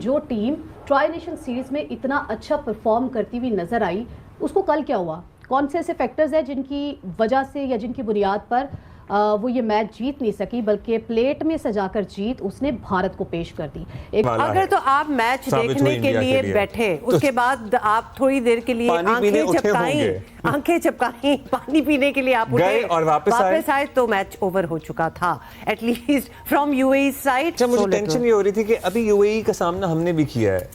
जो team tri nation series में इतना अच्छा परफॉर्म करती हुई नजर आई, उसको कल क्या हुआ? कौन से ऐसे फैक्टर्स हैं जिनकी वजह से या जिनकी बुनियाद पर वो ये मैच जीत नहीं सकी, बल्कि प्लेट में सजाकर जीत उसने भारत को पेश कर दी। अगर तो आप मैच देखने के लिए बैठे, उसके बाद आप थोड़ी देर के लिए आंखें चपकाई, पानी पीने के लिए आप उठे और वापस आए तो मैच ओवर हो चुका था, एटलीस्ट फ्रॉम यूएई साइड। मुझे टेंशन ये हो रही थी कि अभी यूएई का सामना हमने भी किया है,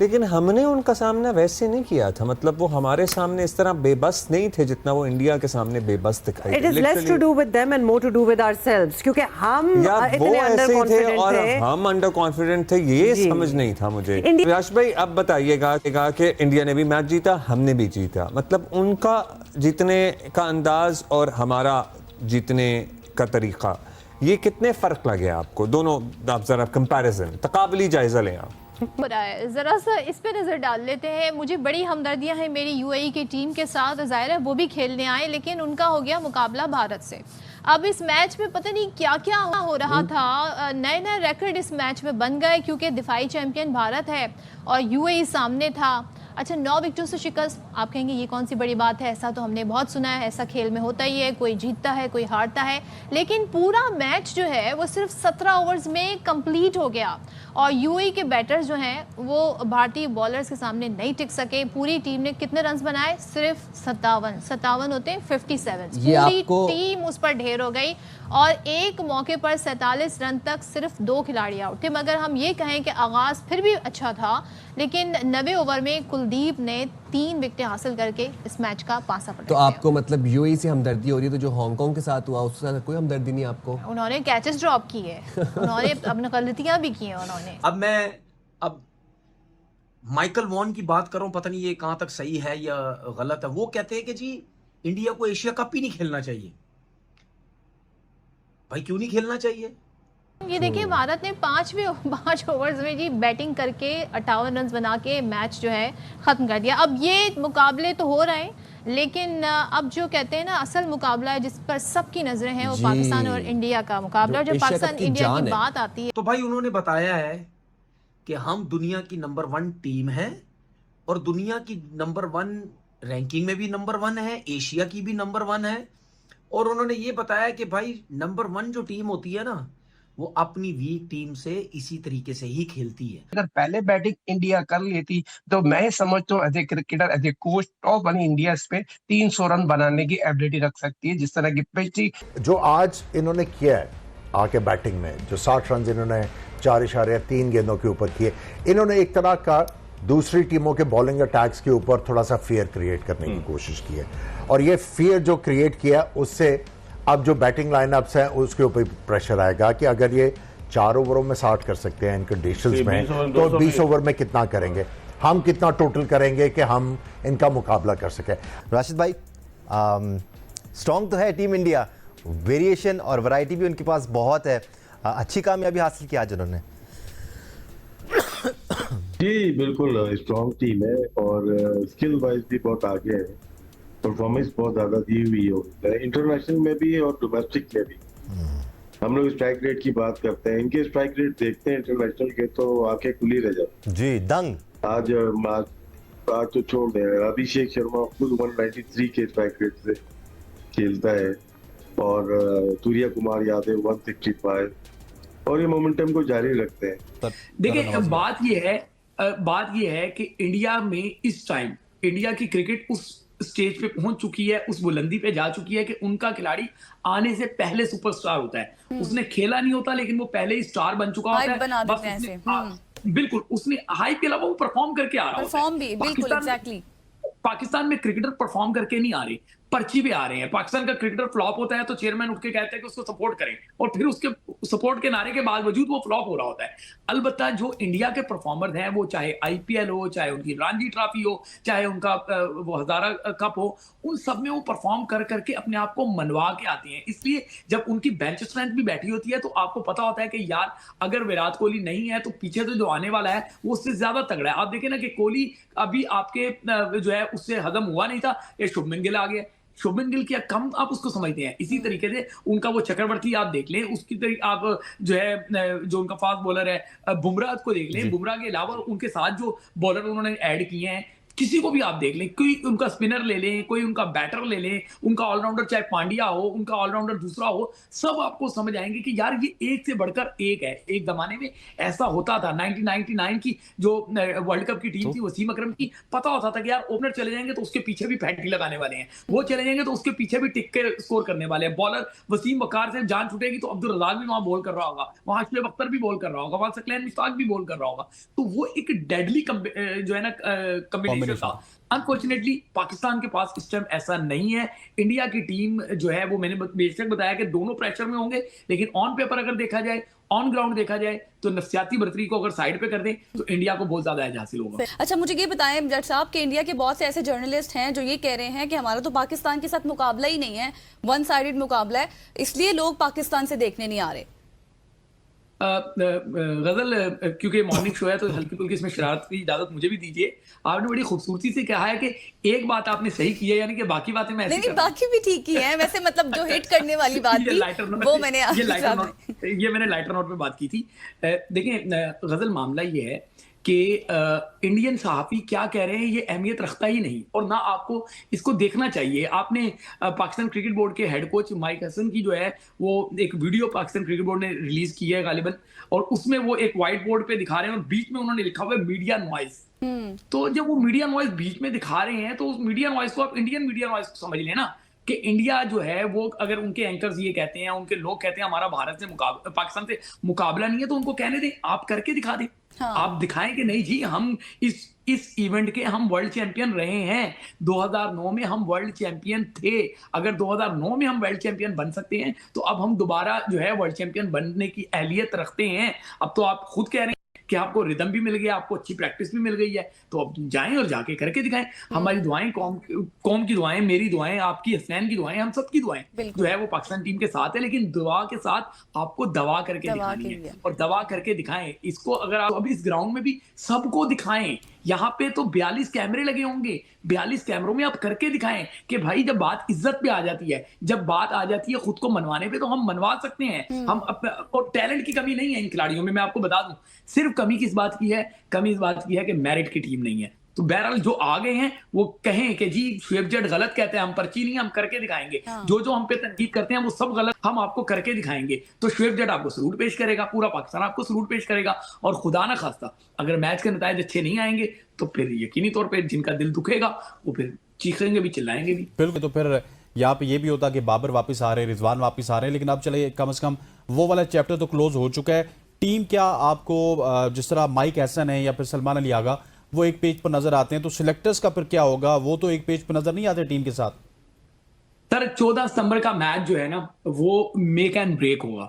लेकिन हमने उनका सामना वैसे नहीं किया था। मतलब वो हमारे सामने इस तरह बेबस नहीं थे जितना वो इंडिया के सामने बेबस दिखाई। It is less to do with them and more to do with ourselves, क्योंकि हम इतने अंडर कॉन्फिडेंट और थे। हम अंडर कॉन्फिडेंट थे, ये समझ नहीं था मुझे। याश भाई अब बताइएगा कि इंडिया ने भी मैच जीता, हमने भी जीता, मतलब उनका जीतने का अंदाज और हमारा जीतने का तरीका, ये कितने फर्क लगे आपको? दोनों आप जरा कंपैरिजन, तकाबली जायजा लें आप। जरा सा इस पे नजर डाल लेते हैं। मुझे बड़ी हमदर्दियां हैं मेरी यूएई की टीम के साथ, ज़ाहिर है वो भी खेलने आए, लेकिन उनका हो गया मुकाबला भारत से। अब इस मैच में पता नहीं क्या क्या हो रहा था, नए नए रिकॉर्ड इस मैच में बन गए, क्योंकि दिफाई चैंपियन भारत है और यूएई सामने था। अच्छा, 9 विकेटों से शिकस्त, आप कहेंगे ये कौन सी बड़ी बात है, ऐसा तो हमने बहुत सुना है, ऐसा खेल में होता ही है, कोई जीतता है कोई हारता है, लेकिन पूरा मैच जो है वो सिर्फ 17 ओवर्स में कंप्लीट हो गया और यूएई के बैटर्स जो हैं वो भारतीय बॉलर्स के सामने नहीं टिक सके। पूरी टीम ने कितने रन बनाए? सिर्फ 57 होते हैं 57। पूरी टीम उस पर ढेर हो गई और एक मौके पर 47 रन तक सिर्फ 2 खिलाड़ी आउट थे। मगर हम ये कहें कि आगाज फिर भी अच्छा था, लेकिन 90 ओवर में कुलदीप ने 3 विकेटें हासिल करके इस मैच का पासा पलट दिया। तो आपको मतलब यूएई से हमदर्दी हो रही है, तो जो हांगकांग के साथ हुआ उसके साथ कोई हमदर्दी नहीं आपको? उन्होंने कैचेस ड्रॉप किए, उन्होंने अपनी गलतियां भी की हैं उन्होंने। अब माइकल वॉन की बात करूं, पता नहीं ये कहां तक सही है या गलत है। वो कहते हैं कि जी इंडिया को एशिया कप ही नहीं खेलना चाहिए। भाई क्यों नहीं खेलना चाहिए? ये देखिए, भारत ने 5 ओवर्स में जी बैटिंग करके 58 रन बना के मैच जो है खत्म कर दिया। अब ये मुकाबले तो हो रहे हैं, लेकिन अब जो कहते हैं ना असल मुकाबला है जिस पर सबकी नजरें हैं, वो पाकिस्तान और इंडिया का मुकाबला। और जब पाकिस्तान इंडिया की बात आती है तो भाई उन्होंने बताया है कि हम दुनिया की नंबर 1 टीम है और दुनिया की नंबर 1 रैंकिंग में भी नंबर 1 है, एशिया की भी नंबर 1 है। और उन्होंने ये बताया कि भाई नंबर 1 जो टीम होती है ना, वो अपनी वीक टीम से इसी तरीके से ही खेलती है। अगर पहले बैटिंग इंडिया कर लेती तो मैं समझता हूँ as a cricketer, as a coach, top 1 India इस पे 300 रन बनाने की एबिलिटी रख सकती है, जिस तरह की पिच थी। जो आज इन्होंने किया है आके बैटिंग में, जो 60 रन इन्होंने 4.3 गेंदों के ऊपर किए, इन्होंने एक तरह का दूसरी टीमों के बॉलिंग अटैक्स के ऊपर थोड़ा सा फियर क्रिएट करने की कोशिश की है। और ये फियर जो क्रिएट किया उससे अब जो बैटिंग लाइनअप्स हैं उसके ऊपर प्रेशर आएगा कि अगर ये 4 ओवरों में 60 कर सकते हैं इन कंडीशंस में, तो 20 ओवर में कितना करेंगे, हम कितना टोटल करेंगे कि हम इनका मुकाबला कर सकें। राशिद भाई, स्ट्रॉन्ग तो है टीम इंडिया, वेरिएशन और वैरायटी भी उनके पास बहुत है, अच्छी कामयाबी हासिल की आज उन्होंने। जी बिल्कुल, स्ट्रॉन्ग टीम है और स्किल वाइज भी बहुत आगे है, परफॉर्मेंस बहुत ज्यादा दी हुई है इंटरनेशनल में भी और डोमेस्टिक में भी। हम लोग स्ट्राइक रेट की बात करते हैं, इनके स्ट्राइक रेट देखते हैं इंटरनेशनल के तो आंखें खुली रह जाती जी। दंग आज तो छोड़ दें, अभिषेक शर्मा खुद 193 के स्ट्राइक रेट से खेलता है और सूर्या कुमार यादव 165, और ये मोमेंटम को जारी रखते हैं। देखिए बात ये है कि इंडिया में इस टाइम इंडिया की क्रिकेट उस स्टेज पे पहुंच चुकी है, उस बुलंदी पे जा चुकी है कि उनका खिलाड़ी आने से पहले सुपरस्टार होता है। उसने खेला नहीं होता, लेकिन वो पहले ही स्टार बन चुका होता है। बिल्कुल, उसने हाइप के अलावा वो परफॉर्म करके आ रहा होता है। पाकिस्तान में क्रिकेटर परफॉर्म करके नहीं आ रहे, पर्ची पे आ रहे हैं। पाकिस्तान का क्रिकेटर फ्लॉप होता है तो चेयरमैन उठ के कहते हैं कि उसको सपोर्ट करें, और फिर उसके सपोर्ट के नारे के बावजूद वो फ्लॉप हो रहा होता है। अलबत्ता जो इंडिया के परफॉर्मर हैं, वो चाहे आईपीएल हो, चाहे उनकी रणजी ट्रॉफी हो, चाहे उनका वो हजारा कप हो, उन सब में वो परफॉर्म कर करके अपने आप को मनवा के आते हैं। इसलिए जब उनकी बेंच स्ट्रेंथ भी बैठी होती है तो आपको पता होता है कि यार अगर विराट कोहली नहीं है तो पीछे तो जो आने वाला है वो उससे ज्यादा तगड़ा है। आप देखें ना कि कोहली अभी आपके जो है उससे हजम हुआ नहीं था, ये शुभमन गिल आ गया, शुभमन गिल क्या कम आप उसको समझते हैं। इसी तरीके से उनका वो चक्रवर्ती आप देख लें, उसकी तरीके आप जो है जो उनका फास्ट बॉलर है बुमराह को देख लें, बुमराह के अलावा उनके साथ जो बॉलर उन्होंने ऐड किए हैं, किसी को भी आप देख लें, कोई उनका स्पिनर ले लें, कोई उनका बैटर ले लें, उनका ऑलराउंडर चाहे पांड्या हो, उनका ऑलराउंडर दूसरा हो, सब आपको समझ आएंगे कि यार ये एक से बढ़कर एक है। एक जमाने में ऐसा होता था, 1999 की जो वर्ल्ड कप की टीम थी वसीम अकरम की, पता होता था कि यार ओपनर चले जाएंगे तो उसके पीछे भी पैंटी लगाने वाले हैं, वो चले जाएंगे तो उसके पीछे भी टिक के स्कोर करने वाले हैं। बॉलर वसीम वकार से जान छूटेगी तो अब्दुल रज़ाक भी वहां बॉल कर रहा होगा, वहां शुएब अख्तर भी बॉल कर रहा होगा, वहां सकलैन मुश्ताक भी बॉल कर रहा होगा। तो वो एक डेडली जो है ना कॉम्बिनेशन था। अनफॉर्चुनेटली पाकिस्तान के पास इस टाइम ऐसा नहीं है। इंडिया की टीम जो है वो मैंने बेशक बताया कि दोनों प्रेशर में होंगे, लेकिन ऑन पेपर अगर देखा जाए, ऑन ग्राउंड देखा जाए तो नफसियाती बर्तरी को अगर साइड पे कर दें तो इंडिया को बहुत ज्यादा एज हासिल होगा। अच्छा मुझे ये बताएं जट साहब कि इंडिया के बहुत से ऐसे जर्नलिस्ट हैं जो ये कह रहे हैं कि हमारा तो पाकिस्तान के साथ मुकाबला ही नहीं है, वन साइडेड मुकाबला है, इसलिए लोग पाकिस्तान से देखने नहीं आ रहे। गजल क्योंकि मॉर्निंग शो है तो हल्की फुल्की इसमें शरारत की इजाजत मुझे भी दीजिए। आपने बड़ी खूबसूरती से कहा है कि एक बात आपने सही की है, यानी कि बाकी बातें मैं नहीं बाकी भी ठीक ही है वैसे, मतलब जो हिट करने वाली बात थी वो मैंने ये मैंने लाइटर नोट पे बात की थी। देखें गजल मामला ये है कि इंडियन सहाफ़ी क्या कह रहे हैं ये अहमियत रखता ही नहीं, और ना आपको इसको देखना चाहिए। आपने पाकिस्तान क्रिकेट बोर्ड के हेड कोच माइक हसन की जो है वो एक वीडियो पाकिस्तान क्रिकेट बोर्ड ने रिलीज की है गालिबन, और उसमें वो एक व्हाइट बोर्ड पे दिखा रहे हैं और बीच में उन्होंने लिखा हुआ है मीडिया नॉइज। तो जब वो मीडिया नॉइज बीच में दिखा रहे हैं तो उस मीडिया नॉइज को आप इंडियन मीडिया नॉइज को समझ लेना कि इंडिया जो है वो, अगर उनके एंकर्स ये कहते हैं, उनके लोग कहते हैं हमारा भारत से पाकिस्तान से मुकाबला नहीं है, तो उनको कहने दें, आप करके दिखा दें। हाँ। आप दिखाएं कि नहीं जी हम इस इवेंट के हम वर्ल्ड चैंपियन रहे हैं, 2009 में हम वर्ल्ड चैंपियन थे। अगर 2009 में हम वर्ल्ड चैंपियन बन सकते हैं तो अब हम दोबारा जो है वर्ल्ड चैंपियन बनने की अहलियत रखते हैं। अब तो आप खुद कह रहे हैं कि आपको रिदम भी मिल गया, आपको अच्छी प्रैक्टिस भी मिल गई है, तो अब जाएं और जाके करके दिखाएं। हमारी दुआएं कौम की दुआएं, मेरी दुआएं, आपकी, हसनैन की दुआएं, हम सबकी दुआएं जो है वो पाकिस्तान टीम के साथ है, लेकिन दुआ के साथ आपको दवा करके दिखानी है, और दवा करके दिखाएं। इसको अगर आप अब इस ग्राउंड में भी सबको दिखाएं, यहाँ पे तो 42 कैमरे लगे होंगे, 42 कैमरों में आप करके दिखाएं कि भाई जब बात इज्जत पे आ जाती है, जब बात आ जाती है खुद को मनवाने पे, तो हम मनवा सकते हैं। हम और टैलेंट की कमी नहीं है इन खिलाड़ियों में, मैं आपको बता दूं। सिर्फ कमी किस बात की है? कमी इस बात की है कि मेरिट की टीम नहीं है। तो बहरहाल जो आ गए हैं वो कहें कि जी शुएब जट गलत कहते हैं, हम पर्ची नहीं, हम करके दिखाएंगे। हाँ। जो हम पे तनकीद करते हैं वो सब गलत, हम आपको करके दिखाएंगे। तो शुएब जट आपको सलूट पेश करेगा, पूरा पाकिस्तान आपको सलूट पेश करेगा, और खुदा ना खास्ता अगर मैच के नतीजे अच्छे नहीं आएंगे तो फिर यकीनी तौर पर जिनका दिल दुखेगा वो फिर चीखेंगे भी, चिल्लाएंगे भी। बिल्कुल। तो फिर यहाँ पे ये भी होता कि बाबर वापस आ रहे हैं, रिजवान वापस आ रहे हैं, लेकिन अब चले कम से कम वो वाला चैप्टर तो क्लोज हो चुका है। टीम क्या आपको जिस तरह माइक हैसन है या फिर सलमान अली आगा वो एक पेज पर नजर आते हैं, तो सिलेक्टर्स का फिर क्या होगा? वो तो एक पेज पर नजर नहीं आते टीम के साथ। सर 14 सितंबर का मैच जो है ना वो मेक एंड ब्रेक होगा।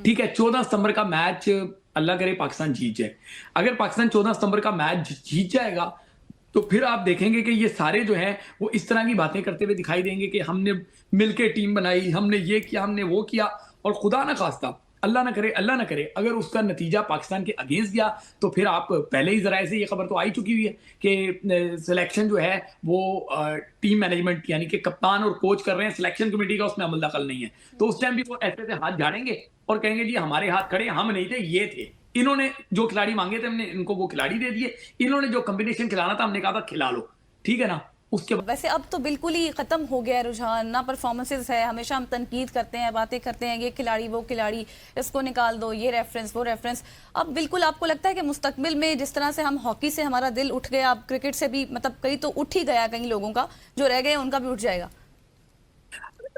ठीक है, 14 सितंबर का मैच अल्लाह करे पाकिस्तान जीत जाए। अगर पाकिस्तान 14 सितंबर का मैच जीत जाएगा तो फिर आप देखेंगे कि ये सारे जो हैं वो इस तरह की बातें करते हुए दिखाई देंगे कि हमने मिलके टीम बनाई, हमने ये किया, हमने वो किया, और खुदा ना खास्ता अल्लाह ना करे अगर उसका नतीजा पाकिस्तान के अगेंस्ट गया तो फिर आप पहले ही जराए से ये खबर तो आई चुकी हुई है कि सिलेक्शन जो है वो टीम मैनेजमेंट यानी कि कप्तान और कोच कर रहे हैं, सिलेक्शन कमेटी का उसमें अमल दखल नहीं है। तो उस टाइम भी वो ऐसे ऐसे हाथ झाड़ेंगे और कहेंगे जी हमारे हाथ खड़े, हम नहीं थे, ये थे, इन्होंने जो खिलाड़ी मांगे थे हमने इनको वो खिलाड़ी दे दिए, इन्होंने जो कॉम्बिनेशन खिलाना था हमने कहा था खिला लो, ठीक है ना। उसके वैसे अब तो बिल्कुल ही खत्म हो गया है रुझान, ना परफॉर्मेंसेस है, हमेशा हम तनकीद करते हैं, बातें करते हैं, ये खिलाड़ी वो खिलाड़ी, इसको निकाल दो, ये रेफरेंस वो रेफरेंस। अब बिल्कुल आपको लगता है कि मुस्तकबिल में जिस तरह से हम हॉकी से हमारा दिल उठ गया, अब क्रिकेट से भी मतलब कहीं तो उठ ही गया, कहीं लोगों का जो रह गए उनका भी उठ जाएगा।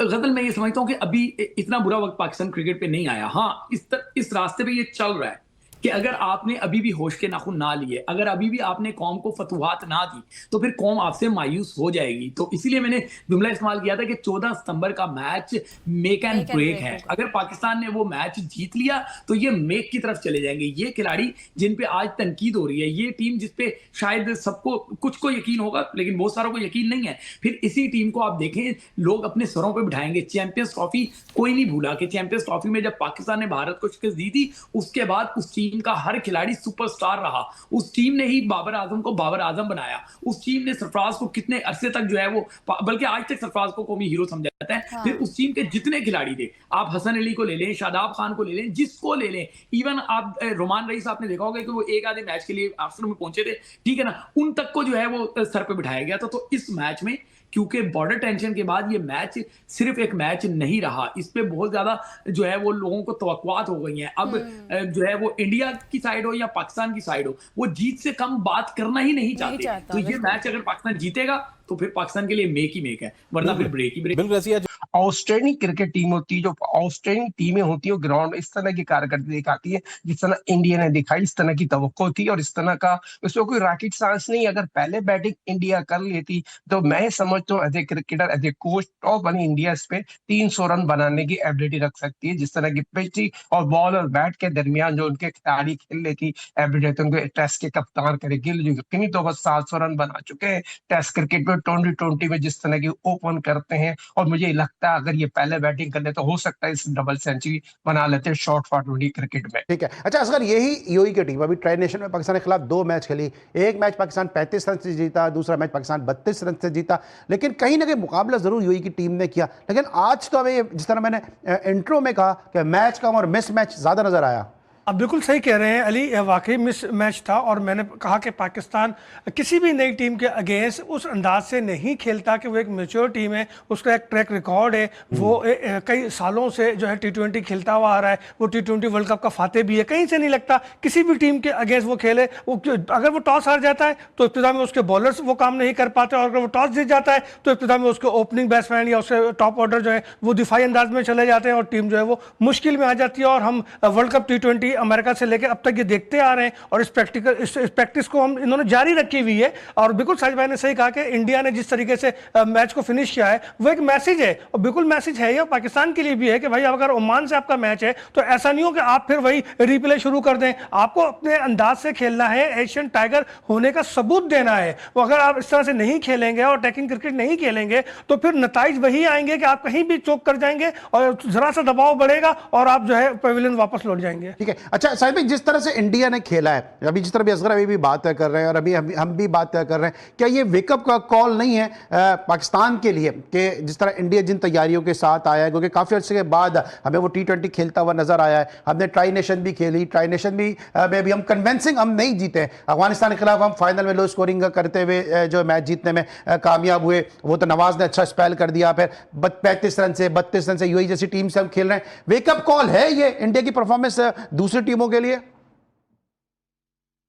गजल मैं ये समझता हूँ कि अभी इतना बुरा वक्त पाकिस्तान क्रिकेट पे नहीं आया। हाँ, इस रास्ते पे ये चल रहा है कि अगर आपने अभी भी होश के नाखून ना लिए, अगर अभी भी आपने कौम को फतवाहत ना दी तो फिर कौम आपसे मायूस हो जाएगी। तो इसीलिए मैंने जुमला इस्तेमाल किया था कि 14 सितंबर का मैच मेक एंड ब्रेक है। अगर पाकिस्तान ने वो मैच जीत लिया तो ये मेक की तरफ चले जाएंगे। ये खिलाड़ी जिन पे आज तनकीद हो रही है, ये टीम जिस पे शायद सबको कुछ को यकीन होगा लेकिन बहुत सारों को यकीन नहीं है, फिर इसी टीम को आप देखें लोग अपने सरों पर बिठाएंगे। चैंपियंस ट्रॉफी कोई नहीं भूला कि चैंपियंस ट्रॉफी में जब पाकिस्तान ने भारत को शिकस्त दी थी उसके बाद उस टीम टीम का हर खिलाड़ी सुपरस्टार रहा। उस टीम ने ही बाबर आजम को बाबर आजम बनाया। उस टीम ने सरफराज को कितने अरसे तक जो है वो, बल्कि आज तक सरफराज को कौमी हीरो समझा जाता है। हाँ। फिर उस टीम के जितने खिलाड़ी थे, आप हसन अली को ले लें, शादाब खान को ले लें, जिसको ले लें, इवन आप रोमान रईस आपने देखा होगा कि वो एक आधे मैच के लिए आर्सेनल में पहुंचे थे, ठीक है ना, उन तक को जो है वो सर पे बिठाया गया था। तो इस मैच में क्योंकि बॉर्डर टेंशन के बाद ये मैच सिर्फ एक मैच नहीं रहा, इस पे बहुत ज्यादा जो है वो लोगों को तवक्कुआत हो गई हैं। अब जो है वो इंडिया की साइड हो या पाकिस्तान की साइड हो, वो जीत से कम बात करना ही नहीं चाहते। तो ये मैच अगर पाकिस्तान जीतेगा तो फिर पाकिस्तान के लिए मेक ही मेक है, वरना फिर ब्रेक ही ब्रेक। आउटस्टैंडिंग क्रिकेट टीम होती है, जो आउटस्टैंडिंग टीमें होती है, ग्राउंड इस तरह की कारकर्दगी दिखाती है जिस तरह इंडिया ने दिखाई, इस तरह की तवक्को थी और इस तरह का उसमें कोई रॉकेट साइंस नहीं। अगर पहले बैटिंग इंडिया कर लेती तो मैं समझता हूँ as a cricketer, as a coach, top बनी इंडिया इस पे 300 रन बनाने की एबिलिटी रख सकती है। जिस तरह की पिच थी और बॉल और बैट के दरमियान जो उनके खिलाड़ी खेल लेती एबिलिटी, तो उनको टेस्ट के कप्तान करे गिल जो यकीनी तो बस 700 रन बना चुके हैं टेस्ट क्रिकेट में। 2020 में जिस तरह की ओपन करते हैं, और मुझे लगता है अगर ये पहले बैटिंग कर ले तो हो सकता है इस डबल सेंचुरी बना लेते हैं शॉर्ट फॉर 20 क्रिकेट में। ठीक है। अच्छा असगर, यही यूएई की टीम अभी ट्राई नेशन में पाकिस्तान के खिलाफ 2 मैच खेली, एक मैच पाकिस्तान 35 रन से जीता, दूसरा मैच पाकिस्तान 32 रन से जीता, लेकिन कहीं ना कहीं मुकाबला जरूर यूएई की टीम ने किया। लेकिन आज तो हमें, जिस तरह मैंने इंट्रो में कहा कि मैच कम और मिस मैच ज्यादा नजर आया। अब बिल्कुल सही कह रहे हैं अली, यह वाकई मिस मैच था। और मैंने कहा कि पाकिस्तान किसी भी नई टीम के अगेंस्ट उस अंदाज से नहीं खेलता कि वो एक मैच्योर टीम है, उसका एक ट्रैक रिकॉर्ड है, वो कई सालों से जो है T20 खेलता हुआ आ रहा है, वो T20 वर्ल्ड कप का फाते भी है। कहीं से नहीं लगता किसी भी टीम के अगेंस्ट वो खेले। वो अगर वो टॉस हार जाता है तो इब्तिदा में उसके बॉलर्स वो काम नहीं कर पाते, और अगर वो टॉस जीत जाता है तो इब्तिदा में उसके ओपनिंग बैट्समैन या उसके टॉप ऑर्डर जो है वो दिफाई अंदाज में चले जाते हैं और टीम जो है वो मुश्किल में आ जाती है। और हम वर्ल्ड कप T20 अमेरिका से लेकर अब तक ये देखते आ रहे हैं, और इस प्रैक्टिस को हम इन्होंने जारी रखी हुई है। और बिल्कुल साजिद भाई ने सही कहा कि इंडिया ने जिस तरीके से मैच को फिनिश किया है वो एक मैसेज है, और बिल्कुल मैसेज है ये पाकिस्तान के लिए भी है कि भाई अगर ओमान से आपका मैच है तो ऐसा नहीं हो कि आप फिर वही रिप्ले शुरू कर दें। आपको अपने अंदाज से खेलना है, एशियन टाइगर होने का सबूत देना है। वो अगर आप इस तरह से नहीं खेलेंगे और अटैकिंग क्रिकेट नहीं खेलेंगे तो फिर नताइज वही आएंगे कि आप कहीं भी चौक कर जाएंगे और जरा सा दबाव बढ़ेगा और आप जो है पवेलियन वापस लौट जाएंगे। ठीक है। अच्छा साहिब, जिस तरह से इंडिया ने खेला है, अभी जिस तरह भी असगर अभी भी बात कर रहे हैं और अभी हम भी बात कर रहे हैं, क्या ये वेकअप का कॉल नहीं है पाकिस्तान के लिए कि जिस तरह इंडिया जिन तैयारियों के साथ आया है, क्योंकि काफ़ी अर्से के बाद हमें वो T20 खेलता हुआ नजर आया है, हमने ट्राई नेशन भी खेली, ट्राई नेशन भी में भी हम कन्विंसिंग हम नहीं जीते। अफगानिस्तान के खिलाफ हम फाइनल में लो स्कोरिंग करते हुए जो मैच जीतने में कामयाब हुए, वो तो नवाज ने अच्छा स्पेल कर दिया। फिर 35 रन से 32 रन से यूएई जैसी टीम से हम खेल रहे हैं। वेकअप कॉल है ये इंडिया की परफॉर्मेंस दूसरी टीमों के लिए?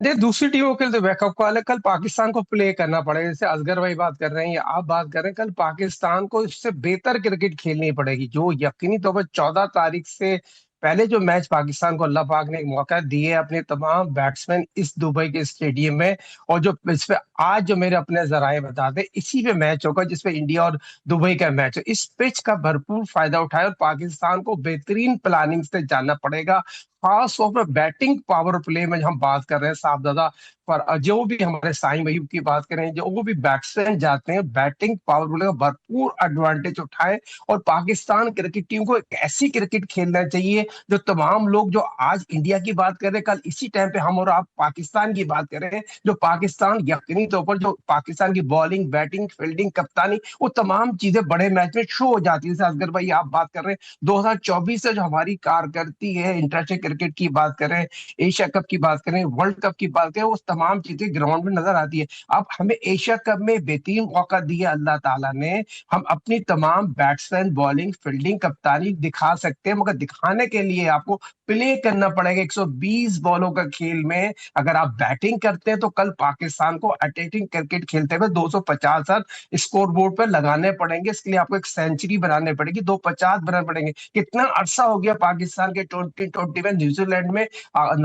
दूसरी टीमों के लिए बैकअप कॉल है। कल पाकिस्तान को प्ले करना पड़ेगा, जैसे असगर भाई बात कर रहे हैं या आप बात कर रहे हैं, कल पाकिस्तान को इससे बेहतर क्रिकेट खेलनी पड़ेगी। जो यकीनी तौर पर 14 तारीख से पहले जो मैच पाकिस्तान को अल्लाह पाक ने एक मौका दिए अपने तमाम बैट्समैन इस दुबई के स्टेडियम में, और जो इस पे आज जो मेरे अपने जराए बताते इसी पे मैच होगा जिसपे इंडिया और दुबई का मैच है। इस पिच का भरपूर फायदा उठाए और पाकिस्तान को बेहतरीन प्लानिंग से जाना पड़ेगा। खास तौर पर बैटिंग पावर प्ले में हम बात कर रहे हैं साहबजादा पर, जो भी हमारे साईं भाई की बात करें, जो वो भी बैट्समैन जाते हैं बैटिंग पावर प्ले का भरपूर एडवांटेज उठाए। और पाकिस्तान क्रिकेट टीम को एक ऐसी क्रिकेट खेलना चाहिए जो तमाम लोग जो आज इंडिया की बात कर रहे हैं, कल इसी टाइम पे हम और आप पाकिस्तान की बात कर रहे हैं। जो पाकिस्तान यकीनी तौर पर जो पाकिस्तान की बॉलिंग, बैटिंग, फील्डिंग, कप्तानी, वो तमाम चीजें बड़े मैच में शो हो जाती है। जैसे असगर भाई आप बात कर रहे हैं 2024 से जो हमारी कारकर्दगी है, इंटरनेशनल क्रिकेट की बात करें, एशिया कप की बात करें, वर्ल्ड कप की बात करें, वो तमाम चीजें ग्राउंड में नजर आती है। अब हमें एशिया कप में बेहतरीन मौका दिया अल्लाह ताला ने, हम अपनी तमाम बैट्समैन, बॉलिंग, फील्डिंग, कप्तानी दिखा सकते हैं, मगर दिखाने के लिए आपको प्ले करना पड़ेगा। 120 बॉलों का खेल में अगर आप बैटिंग करते हैं तो कल पाकिस्तान को अटैकिंग क्रिकेट खेलते हुए 250 रन स्कोर बोर्ड पर लगाने पड़ेंगे। इसके लिए आपको एक सेंचुरी बनाने पड़ेगी, 250 बनाने पड़ेंगे। कितना अरसा हो गया पाकिस्तान के 2020 में न्यूजीलैंड में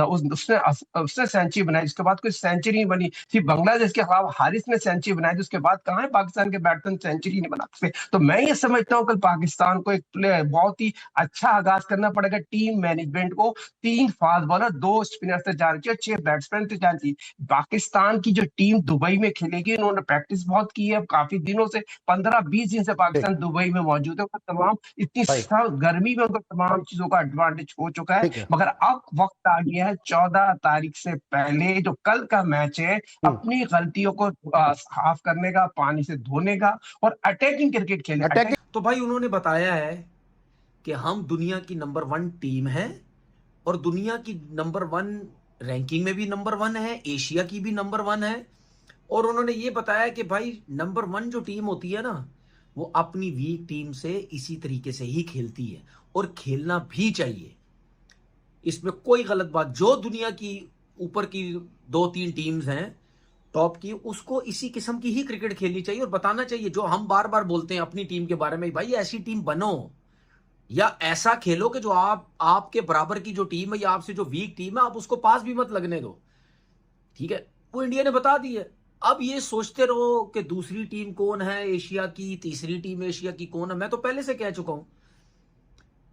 उसने सेंचुरी बनाई, उसके बाद कोई सेंचुरी नहीं बनी। सिर्फ बांग्लादेश के खिलाफ हारिस ने सेंचुरी बनाई, उसके बाद कहां है पाकिस्तान के बैट्समैन सेंचुरी नहीं बना सकते। तो मैं ये समझता हूँ कल पाकिस्तान को एक बहुत ही अच्छा आगाज करना पड़ेगा। टीम मैनेजमेंट को 3 फास्ट बॉलर, 2 स्पिनर से जाना चाहिए, 6 बैट्समैन से जाना चाहिए। पाकिस्तान की जो टीम दुबई में खेलेगी, उन्होंने प्रैक्टिस बहुत की है काफी दिनों से, 15-20 दिन से पाकिस्तान दुबई में मौजूद है। तमाम इतनी गर्मी में उनको तमाम चीजों का एडवांटेज हो चुका है, मगर पर अब वक्त आ गया है 14 तारीख से पहले जो कल का मैच है अपनी गलतियों को साफ करने का, पानी से धोने का और अटैकिंग क्रिकेट खेलने। तो भाई उन्होंने बताया है कि हम दुनिया की नंबर 1 टीम है और दुनिया की नंबर 1 रैंकिंग में भी नंबर 1 है, एशिया की भी नंबर 1 है। और उन्होंने ये बताया कि भाई नंबर 1 जो टीम होती है ना, वो अपनी वीक टीम से इसी तरीके से ही खेलती है और खेलना भी चाहिए। इसमें कोई गलत बात, जो दुनिया की ऊपर की 2-3 टीम्स हैं टॉप की, उसको इसी किस्म की ही क्रिकेट खेलनी चाहिए और बताना चाहिए। जो हम बार बार बोलते हैं अपनी टीम के बारे में, भाई ऐसी टीम बनो या ऐसा खेलो कि जो आपके बराबर की जो टीम है या आपसे जो वीक टीम है, आप उसको पास भी मत लगने दो। ठीक है, वो इंडिया ने बता दी है। अब ये सोचते रहो कि दूसरी टीम कौन है एशिया की, तीसरी टीम एशिया की कौन है। मैं तो पहले से कह चुका हूं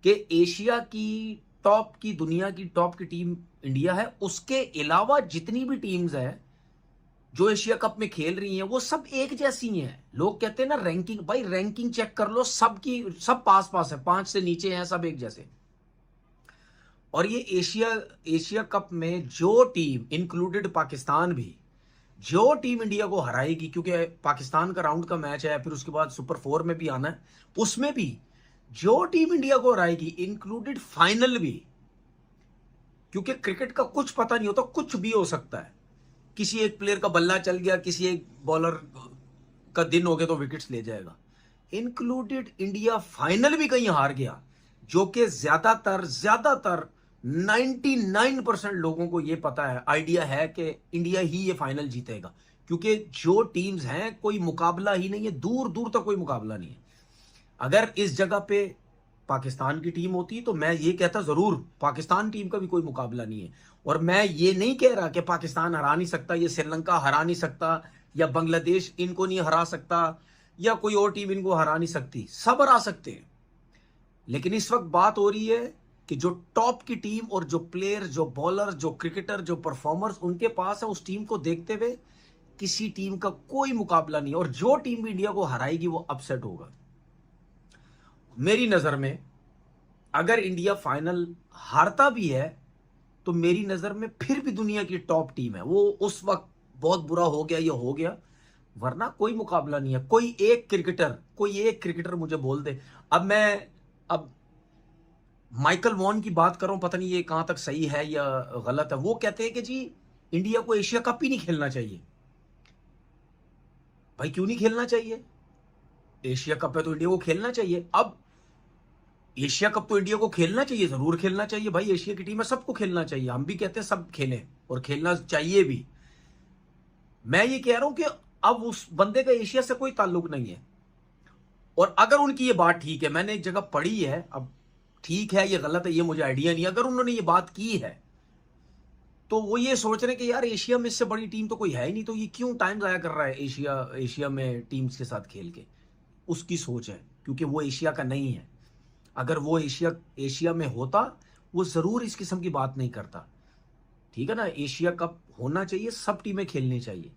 कि एशिया की टॉप की, दुनिया की टॉप की टीम इंडिया है। उसके अलावा जितनी भी टीम्स है जो एशिया कप में खेल रही हैं, वो सब एक जैसी हैं। लोग कहते हैं ना रैंकिंग, भाई रैंकिंग चेक कर लो, सब पास पास है, 5 से नीचे हैं, सब एक जैसे। और ये एशिया कप में जो टीम, इंक्लूडेड पाकिस्तान भी, जो टीम इंडिया को हराएगी, क्योंकि पाकिस्तान का राउंड का मैच है, फिर उसके बाद सुपर 4 में भी आना है, उसमें भी जो टीम इंडिया को हराएगी, इंक्लूडेड फाइनल भी, क्योंकि क्रिकेट का कुछ पता नहीं होता, कुछ भी हो सकता है। किसी एक प्लेयर का बल्ला चल गया, किसी एक बॉलर का दिन हो गया तो विकेट्स ले जाएगा। इंक्लूडेड इंडिया फाइनल भी कहीं हार गया, जो कि ज्यादातर 99% लोगों को ये पता है, आइडिया है कि इंडिया ही ये फाइनल जीतेगा, क्योंकि जो टीम्स हैं कोई मुकाबला ही नहीं है, दूर दूर तक कोई मुकाबला नहीं है। अगर इस जगह पे पाकिस्तान की टीम होती तो मैं ये कहता जरूर पाकिस्तान टीम का भी कोई मुकाबला नहीं है। और मैं ये नहीं कह रहा कि पाकिस्तान हरा नहीं सकता, ये श्रीलंका हरा नहीं सकता, या बांग्लादेश इनको नहीं हरा सकता, या कोई और टीम इनको हरा नहीं सकती, सब हरा सकते हैं। लेकिन इस वक्त बात हो रही है कि जो टॉप की टीम और जो प्लेयर, जो बॉलर, जो क्रिकेटर, जो परफॉर्मर्स उनके पास है, उस टीम को देखते हुए किसी टीम का कोई मुकाबला नहीं। और जो टीम इंडिया को हराएगी वो अपसेट होगा। मेरी नजर में अगर इंडिया फाइनल हारता भी है तो मेरी नजर में फिर भी दुनिया की टॉप टीम है। वो उस वक्त बहुत बुरा हो गया, ये हो गया, वरना कोई मुकाबला नहीं है। कोई एक क्रिकेटर मुझे बोल दे। अब माइकल वॉन की बात करूं, पता नहीं ये कहां तक सही है या गलत है। वो कहते हैं कि जी इंडिया को एशिया कप ही नहीं खेलना चाहिए। भाई क्यों नहीं खेलना चाहिए? एशिया कप है तो इंडिया को खेलना चाहिए। अब एशिया कप तो इंडिया को खेलना चाहिए, जरूर खेलना चाहिए भाई, एशिया की टीम है, सबको खेलना चाहिए। हम भी कहते हैं सब खेलें और खेलना चाहिए भी। मैं ये कह रहा हूं कि अब उस बंदे का एशिया से कोई ताल्लुक नहीं है। और अगर उनकी ये बात ठीक है, मैंने एक जगह पढ़ी है, अब ठीक है ये गलत है ये मुझे आइडिया नहीं, अगर उन्होंने ये बात की है तो वो ये सोच रहे हैं कि यार एशिया में इससे बड़ी टीम तो कोई है ही नहीं, तो ये क्यों टाइम जाया कर रहा है एशिया में टीम्स के साथ खेल के। उसकी सोच है, क्योंकि वो एशिया का नहीं है। अगर वो एशिया में होता वो जरूर इस किस्म की बात नहीं करता। ठीक है ना, एशिया कप होना चाहिए, सब टीमें खेलनी चाहिए।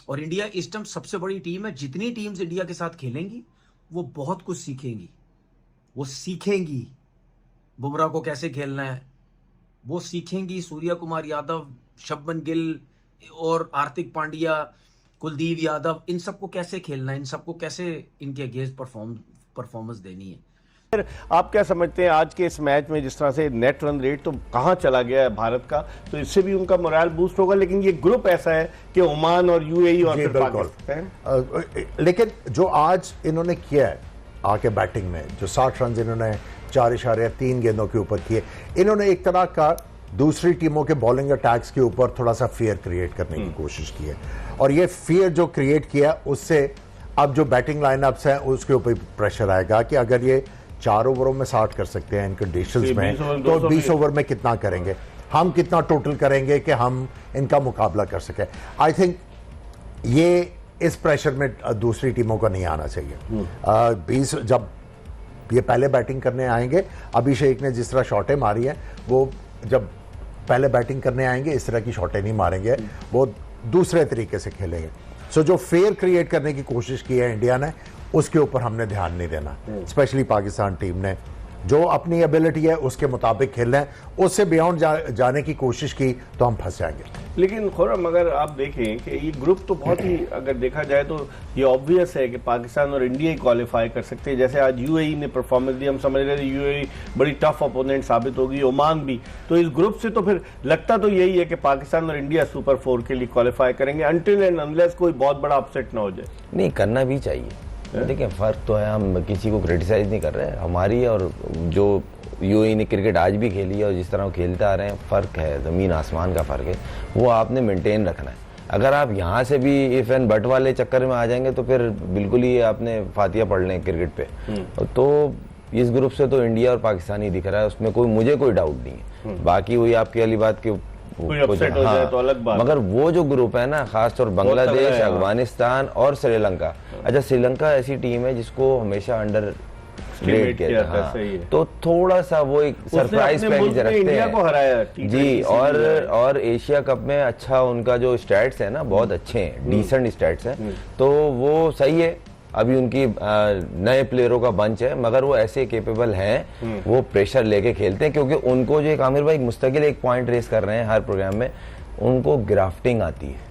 और इंडिया इस टाइम सबसे बड़ी टीम है। जितनी टीम्स इंडिया के साथ खेलेंगी वो बहुत कुछ सीखेंगी। वो सीखेंगी बुमराह को कैसे खेलना है, वो सीखेंगी सूर्या कुमार यादव, शुभमन गिल और हार्दिक पांड्या, कुलदीप यादव, इन सबको कैसे खेलना है, इन सबको कैसे इनके अगेंस्ट परफॉर्मेंस देनी है। आप क्या समझते हैं आज के इस मैच में जिस तरह से नेट रन रेट तो कहां चला गया है भारत का, तो इससे भी उनका मोरल बूस्ट होगा। लेकिन ये ग्रुप ऐसा है कि ओमान और यूएई और फिर पाकिस्तान। लेकिन जो आज इन्होंने किया है आके बैटिंग में, जो 60 रन इन्होंने 4.3 गेंदों के ऊपर किए, इन्होंने एक तरह का दूसरी टीमों के बॉलिंग अटैक्स के ऊपर थोड़ा सा फियर क्रिएट करने की कोशिश की है। और ये फियर जो क्रिएट किया उससे अब जो बैटिंग लाइनअप्स हैं उसके ऊपर प्रेशर आएगा कि अगर ये 4 ओवरों में 60 कर सकते हैं इन कंडीशंस में, तो 20 ओवर में कितना करेंगे, हम कितना टोटल करेंगे कि हम इनका मुकाबला कर सकें। आई थिंक ये इस प्रेशर में दूसरी टीमों को नहीं आना चाहिए। 20 जब ये पहले बैटिंग करने आएंगे, अभिषेक ने जिस तरह शॉटें मारी हैं, वो जब पहले बैटिंग करने आएंगे इस तरह की शॉटें नहीं मारेंगे, वो दूसरे तरीके से खेलेंगे। सो जो फेयर क्रिएट करने की कोशिश की है इंडिया ने, उसके ऊपर हमने ध्यान नहीं देना, स्पेशली पाकिस्तान टीम ने। जो अपनी एबिलिटी है उसके मुताबिक खेलना है, उससे बियॉन्ड जाने की कोशिश की तो हम फंस जाएंगे। लेकिन खुर्रम अगर आप देखें कि ये ग्रुप तो बहुत ही, अगर देखा जाए तो ये ऑब्वियस है कि पाकिस्तान और इंडिया ही क्वालिफाई कर सकते हैं। जैसे आज यूएई ने परफॉर्मेंस दी, हम समझ रहे थे यूएई बड़ी टफ अपोनेंट साबित होगी, ओमान भी। तो इस ग्रुप से तो फिर लगता तो यही है कि पाकिस्तान और इंडिया सुपर 4 के लिए क्वालिफाई करेंगे, अनटिल एंड अनलेस कोई बहुत बड़ा अपसेट ना हो जाए। नहीं, करना भी चाहिए। देखिए फ़र्क तो है, हम किसी को क्रिटिसाइज नहीं कर रहे हैं। हमारी और जो यूएई ने क्रिकेट आज भी खेली है और जिस तरह वो खेलते आ रहे हैं, फ़र्क है, ज़मीन आसमान का फ़र्क है, वो आपने मेंटेन रखना है। अगर आप यहाँ से भी इफ़ एंड बट वाले चक्कर में आ जाएंगे तो फिर बिल्कुल ही आपने फातिया पढ़ लें क्रिकेट पे। तो इस ग्रुप से तो इंडिया और पाकिस्तान ही दिख रहा है, उसमें मुझे कोई डाउट नहीं है। बाकी वही आपकी वाली बात की अपसेट हो जाए तो अलग बात। मगर वो जो ग्रुप है ना, खासतौर बांग्लादेश, अफगानिस्तान और श्रीलंका। अच्छा, श्रीलंका ऐसी टीम है जिसको हमेशा अंडर रेट किया जाता है, तो थोड़ा सा वो एक सरप्राइज पैकेज रखते हैं जी। और एशिया कप में अच्छा उनका जो स्टैट्स है ना, बहुत अच्छे हैं, डिसेंट स्टैट्स हैं, तो वो सही है। अभी उनकी नए प्लेयरों का बंच है, मगर वो ऐसे केपेबल हैं, वो प्रेशर लेके खेलते हैं, क्योंकि उनको जो एक आमिर भाई मुस्तकिल एक पॉइंट रेस कर रहे हैं हर प्रोग्राम में, उनको ग्राफ्टिंग आती है,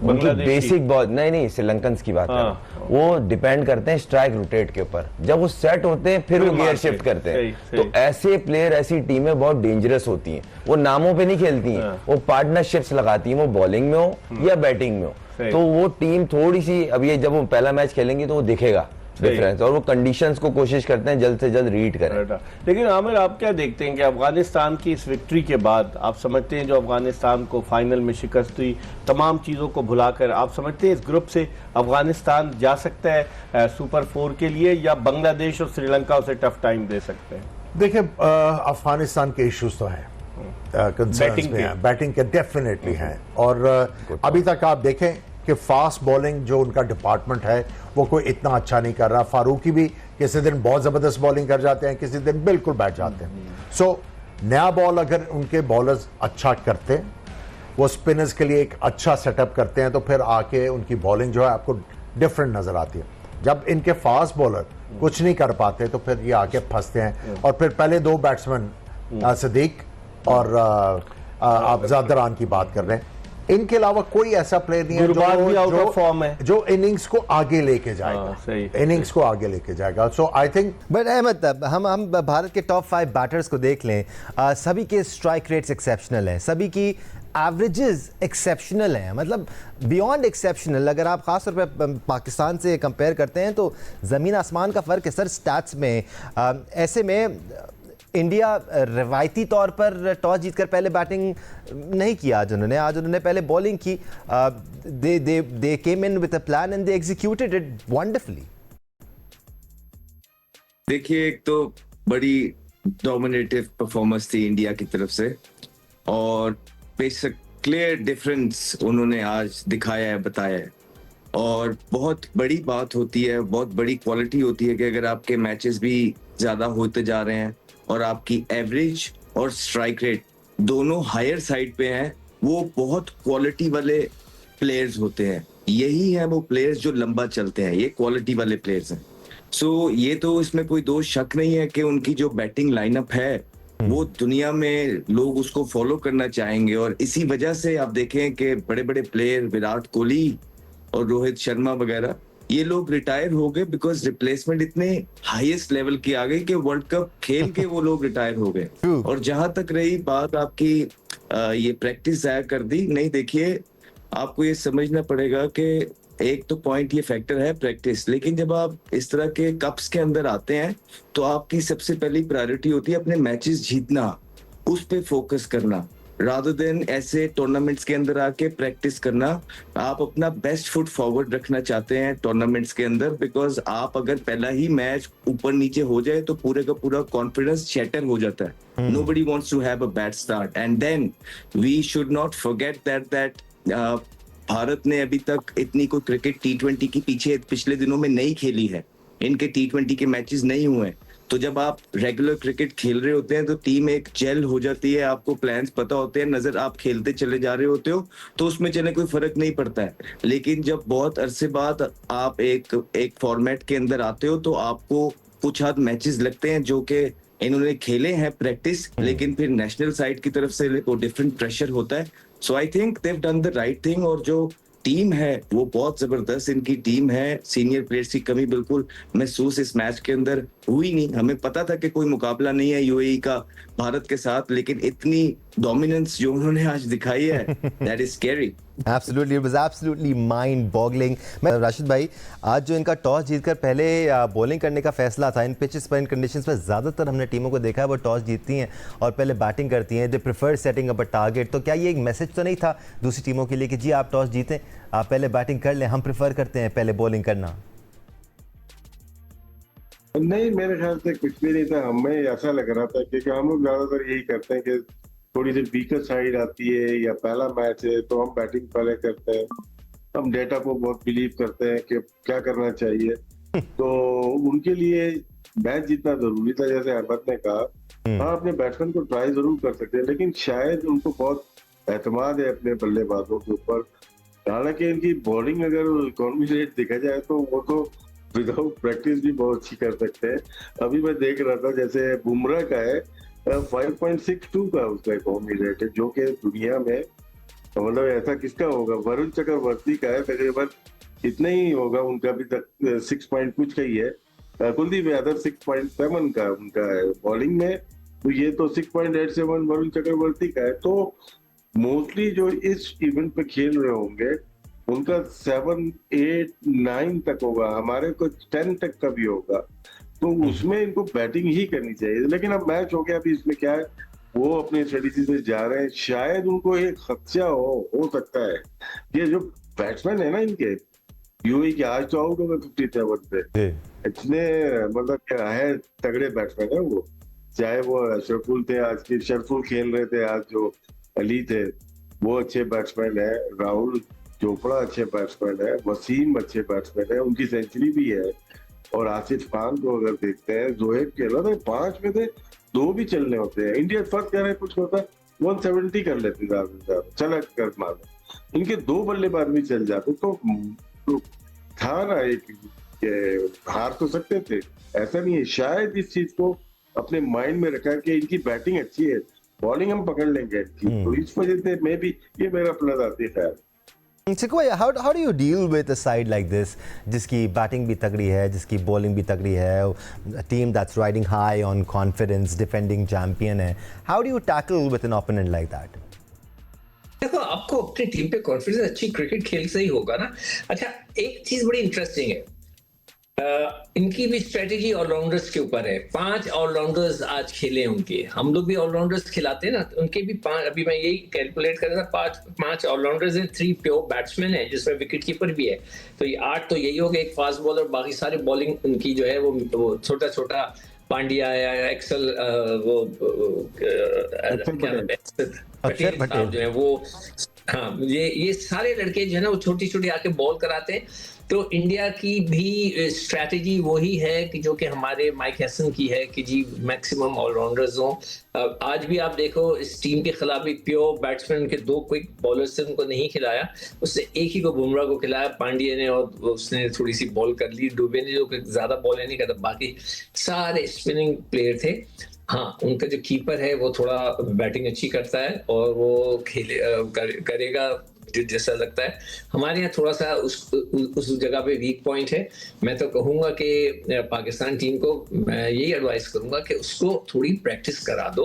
उनकी बेसिक बहुत नहीं श्रीलंकन की बात है, वो डिपेंड करते हैं स्ट्राइक रोटेट के ऊपर। जब वो सेट होते हैं फिर वो गियर शिफ्ट करते हैं। तो ऐसे प्लेयर, ऐसी टीमें बहुत डेंजरस होती हैं, वो नामों पे नहीं खेलती हैं, वो पार्टनरशिप्स लगाती हैं, वो बॉलिंग में हो या बैटिंग में हो। तो वो टीम थोड़ी सी, अब ये जब वो पहला मैच खेलेंगे तो वो दिखेगा डिफरेंस, और वो कंडीशंस को कोशिश करते हैं जल्द से जल्द रीड करें। लेकिन आमिर, आप क्या देखते हैं कि अफगानिस्तान की इस विक्ट्री के बाद आप समझते हैं जो अफगानिस्तान को फाइनल में शिकस्त हुई, तमाम चीज़ों को भुलाकर, आप समझते हैं इस ग्रुप से अफगानिस्तान जा सकता है सुपर 4 के लिए, या बांग्लादेश और श्रीलंका उसे टफ टाइम दे सकते हैं? देखिए, अफगानिस्तान के इश्यूज तो हैं, बैटिंग के डेफिनेटली हैं, और अभी तक आप देखें कि फास्ट बॉलिंग जो उनका डिपार्टमेंट है वो कोई इतना अच्छा नहीं कर रहा। फारूकी भी किसी दिन बहुत ज़बरदस्त बॉलिंग कर जाते हैं, किसी दिन बिल्कुल बैठ जाते हैं। सो नया बॉल अगर उनके बॉलर्स अच्छा करते हैं, वो स्पिनर्स के लिए एक अच्छा सेटअप करते हैं, तो फिर आके उनकी बॉलिंग जो है आपको डिफरेंट नज़र आती है। जब इनके फास्ट बॉलर कुछ नहीं कर पाते तो फिर ये आके फंसते हैं, और फिर पहले दो बैट्समैन सिद्दीक और आप ज़ादरान की बात कर रहे हैं, इनके अलावा कोई ऐसा प्लेयर नहीं है जो इनिंग्स को आगे लेके जाएगा, इनिंग्स को आगे लेके जाएगा। सो आई थिंक, बट अहमद, हम भारत के टॉप 5 बैटर्स को देख लें, सभी के स्ट्राइक रेट्स एक्सेप्शनल हैं, सभी की एवरेजेस एक्सेप्शनल हैं, मतलब बियॉन्ड एक्सेप्शनल। अगर आप खास तौर पे पाकिस्तान से कंपेयर करते हैं तो ज़मीन आसमान का फ़र्क है सर स्टैट्स में। ऐसे में इंडिया रवायती तौर पर टॉस जीतकर पहले बैटिंग नहीं किया आज उन्होंने पहले बॉलिंग की। They came in with a plan and they executed it wonderfully. देखिए, एक तो बड़ी डोमिनेटिव परफॉर्मेंस थी इंडिया की तरफ से, और बेशक क्लियर डिफरेंस उन्होंने आज दिखाया है, बताया है, और बहुत बड़ी बात होती है, बहुत बड़ी क्वालिटी होती है कि अगर आपके मैचेस भी ज्यादा होते जा रहे हैं और आपकी एवरेज और स्ट्राइक रेट दोनों हायर साइड पे हैं, वो बहुत क्वालिटी वाले प्लेयर्स होते हैं। यही है वो प्लेयर्स जो लंबा चलते हैं, ये क्वालिटी वाले प्लेयर्स हैं। सो ये तो इसमें कोई दो शक नहीं है कि उनकी जो बैटिंग लाइनअप है वो दुनिया में लोग उसको फॉलो करना चाहेंगे, और इसी वजह से आप देखें कि बड़े बड़े प्लेयर विराट कोहली और रोहित शर्मा वगैरह, ये लोग रिटायर हो गए बिकॉज रिप्लेसमेंट इतने हाईएस्ट लेवल की आ गई कि वर्ल्ड कप खेल के वो लोग रिटायर हो गए। और जहां तक रही बात आपकी ये प्रैक्टिस जाया कर दी, नहीं, देखिए आपको ये समझना पड़ेगा कि एक तो पॉइंट ये फैक्टर है प्रैक्टिस, लेकिन जब आप इस तरह के कप्स के अंदर आते हैं तो आपकी सबसे पहली प्रायोरिटी होती है अपने मैचेस जीतना, उस पे फोकस करना, रादर देन ऐसे टूर्नामेंट्स के अंदर आके प्रैक्टिस करना। आप अपना बेस्ट फुट फॉरवर्ड रखना चाहते हैं टूर्नामेंट्स के अंदर, बिकॉज आप अगर पहला ही मैच ऊपर नीचे हो जाए तो पूरे का पूरा कॉन्फिडेंस शैटर हो जाता है। Nobody wants to have a bad start, and then we should not forget that Bharat ने अभी तक इतनी कोई क्रिकेट T20 की पीछे पिछले दिनों में नहीं खेली है, इनके T20 के मैचेस नहीं हुए। तो जब आप रेगुलर क्रिकेट खेल रहे होते हैं तो टीम एक जेल हो जाती है, आपको प्लान्स पता होते हैं, नजर आप खेलते चले जा रहे होते हो तो उसमें चले कोई फर्क नहीं पड़ता है। लेकिन जब बहुत अरसे बाद आप एक फॉर्मेट के अंदर आते हो तो आपको कुछ हद मैचेस लगते हैं जो कि इन्होंने खेले हैं प्रैक्टिस, लेकिन फिर नेशनल साइड की तरफ से वो डिफरेंट प्रेशर होता है। So I think they've done the right thing, और जो टीम है वो बहुत जबरदस्त इनकी टीम है। सीनियर प्लेयर्स की कमी बिल्कुल महसूस इस मैच के अंदर हुई नहीं। हमें पता था कि कोई मुकाबला नहीं है यूएई का भारत के साथ, लेकिन इतनी डोमिनेंस जो उन्होंने आज दिखाई है, that is scary. Absolutely, it was absolutely mind-boggling. मैं राशिद भाई, आज जो इनका टॉस जीतकर पहले बॉलिंग करने का फैसला था, इन पिचेस पर, इन कंडीशंस पर ज़्यादातर हमने टीमों को देखा है वो टॉस जीतती हैं और पहले बैटिंग करती हैं। They prefer setting up a target. तो क्या ये एक मैसेज तो नहीं था दूसरी टीमों के लिए कि जी आप टॉस जीतें, आप पहले बैटिंग कर लें, हम प्रेफर करते हैं पहले बॉलिंग करना? नहीं, मेरे ख्याल से कुछ भी नहीं था। हमें ऐसा लग रहा था क्योंकि हम लोग ज्यादातर यही करते हैं कि थोड़ी सी वीकर साइड आती है या पहला मैच है तो हम बैटिंग पहले करते हैं। हम डेटा को बहुत बिलीव करते हैं कि क्या करना चाहिए। तो उनके लिए मैच जीतना जरूरी था, जैसे अहमद ने कहा। हाँ, अपने बैट्समैन को ट्राई जरूर कर सकते हैं, लेकिन शायद उनको बहुत एतमाद है अपने बल्लेबाजों के ऊपर। हालांकि इनकी बॉलिंग अगर इकोनॉमी रेट देखा जाए तो वो तो विदाउट प्रैक्टिस भी बहुत अच्छी कर सकते हैं। अभी मैं देख रहा था जैसे बुमराह का है 5.62 का उसका इकोनॉमी रेट है, जो कि दुनिया में मतलब ऐसा किसका होगा। वरुण चक्रवर्ती का है तकरीबन इतना ही होगा, उनका भी तक 6 पॉइंट कुछ का ही है। कुलदीप यादव 6.7 का उनका है बॉलिंग में, तो ये तो 6.87 वरुण चक्रवर्ती का है। तो मोस्टली जो इस इवेंट पे खेल रहे होंगे उनका 7, 8, 9 तक होगा, हमारे को 10 तक का भी होगा। तो उसमें इनको बैटिंग ही करनी चाहिए। लेकिन अब मैच हो गया, अभी इसमें क्या है, वो अपने स्ट्रेटेजी से जा रहे हैं। शायद उनको एक खदशा हो सकता है ये जो बैट्समैन है ना इनके यूएई के, आज तो आउट हो गए 57 पे। इतने मतलब क्या है, तगड़े बैट्समैन है वो। चाहे वो शरफुल थे, आज के शरफुल खेल रहे थे, आज जो अली थे वो अच्छे बैट्समैन है, राहुल चोपड़ा अच्छे बैट्समैन है, वसीम अच्छे बैट्समैन है, उनकी सेंचुरी भी है। और आसिफ खान को अगर देखते हैं, जोहेब खेला था 5 में से 2 भी चलने होते हैं। इंडिया फर्स्ट कह रहे हैं कुछ होता 170 कर लेते ज्यादा से ज्यादा, चला कर मार। इनके 2 बल्लेबाज भी चल जाते तो था ना एक हार तो सकते थे, ऐसा नहीं है। शायद इस चीज को अपने माइंड में रखा कि इनकी बैटिंग अच्छी है, बॉलिंग हम पकड़ लेंगे इनकी, तो इस वजह से मैं भी ये मेरा प्लस आती है ख्याल। Sequoia, how do you deal with a side like this, जिसकी बैटिंग भी तगड़ी है, जिसकी बॉलिंग भी तगड़ी है, a team that's riding high on confidence, defending champion है? How do you tackle with an opponent like that? देखो, आपको अपनी टीम पे कॉन्फिडेंस, अच्छी क्रिकेट खेल से ही होगा ना। अच्छा, एक चीज बड़ी इंटरेस्टिंग है, इनकी भी स्ट्रेटेजी ऑलराउंडर्स के ऊपर है। 5 ऑलराउंडर्स आज खेले उनके, हम लोग भी ऑलराउंडर्स खिलाते हैं ना, उनके भी 5, अभी मैं यही कैलकुलेट कर रहा था, 5 ऑलराउंडर्स हैं, 3 प्योर बैट्समैन है जिसमें विकेट कीपर भी है। तो ये 8 तो यही हो गए, एक फास्ट बॉलर, बाकी सारे बॉलिंग उनकी जो है वो छोटा छोटा पांड्या या एक्सल वो पटेल साहब जो है वो, हाँ, ये सारे लड़के जो है ना वो छोटी छोटी आके बॉल कराते हैं। तो इंडिया की भी स्ट्रैटेजी वही है कि जो कि हमारे माइक हैसन की है कि जी मैक्सिमम ऑलराउंडर्स हों। आज भी आप देखो इस टीम के खिलाफ भी प्योर बैट्समैन के 2 क्विक बॉलर्स से उनको नहीं खिलाया, उससे एक ही को बुमराह को खिलाया, पांड्या ने, और उसने थोड़ी सी बॉल कर ली, डुबे ने जो ज्यादा बॉल नहीं करता, बाकी सारे स्पिनिंग प्लेयर थे। हाँ, उनका जो कीपर है वो थोड़ा बैटिंग अच्छी करता है और वो करेगा जैसा लगता है। हमारे यहाँ थोड़ा सा उस जगह पे वीक पॉइंट है। मैं तो कहूँगा कि पाकिस्तान टीम को मैं यही एडवाइस करूँगा कि उसको थोड़ी प्रैक्टिस करा दो।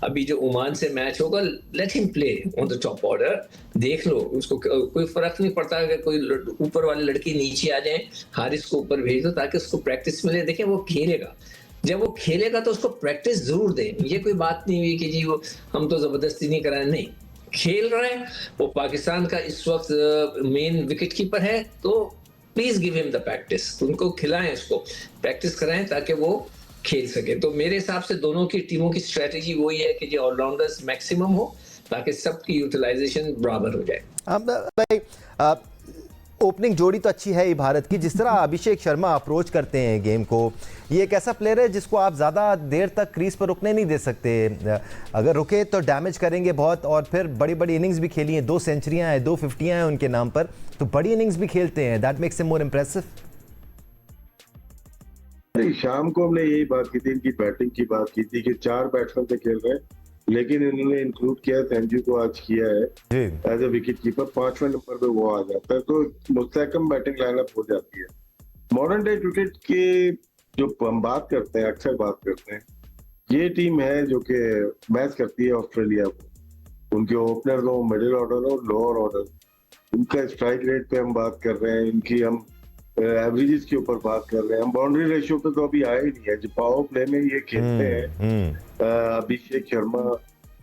अभी जो ओमान से मैच होगा, let him play on the top order, देख लो, उसको कोई फर्क नहीं पड़ता अगर कोई ऊपर वाले लड़के नीचे आ जाए, हारिस को ऊपर भेज दो ताकि उसको प्रैक्टिस मिले। देखें, वो खेलेगा, जब वो खेलेगा तो उसको प्रैक्टिस जरूर दें। ये कोई बात नहीं हुई कि जी वो हम तो जबरदस्ती नहीं कराए, नहीं, खेल रहे हैं। वो पाकिस्तान का इस वक्त मेन विकेट कीपर है, तो please give him the practice, उनको खिलाएं, उसको प्रैक्टिस कराएं ताकि वो खेल सके। तो मेरे हिसाब से दोनों की टीमों की स्ट्रेटेजी वही है कि जो ऑलराउंडर्स मैक्सिमम हो ताकि सबकी यूटिलाइजेशन बराबर हो जाए। ओपनिंग जोड़ी तो अच्छी है ही भारत की, जिस तरह अभिषेक शर्मा अप्रोच करते हैं गेम को, ये एक ऐसा प्लेयर है जिसको आप ज़्यादा देर तक क्रीज पर रुकने नहीं दे सकते। अगर रुके तो डैमेज करेंगे बहुत, और फिर बड़ी बड़ी इनिंग्स भी खेली हैं, 2 सेंचुरियां हैं, 2 50यां हैं उनके नाम पर, तो बड़ी इनिंग्स भी खेलते हैं। That makes him more impressive. नहीं, शाम को हमने यही बात की थी, इनकी बैटिंग की बात की थी कि 4 बैट्समैन से खेल रहे हैं, लेकिन इन्होंने इंक्लूड किया संजू को आज किया है एज ए विकेट कीपर, 5वें नंबर पे वो आ जाता है, तो मुस्तहकम बैटिंग लाइनअप हो जाती है। मॉडर्न डे क्रिकेट के जो हम बात करते हैं, अक्सर बात करते हैं, ये टीम है जो कि मैच करती है ऑस्ट्रेलिया को। उनके ओपनर हो, मिडिल ऑर्डर हो, लोअर ऑर्डर, उनका स्ट्राइक रेट पे हम बात कर रहे हैं, इनकी हम एवरेजेस के ऊपर बात कर रहे हैं, हम बाउंड्री रेशियो पे तो अभी आए ही नहीं है। जो पावर प्ले में ये खेलते हैं, अभिषेक शर्मा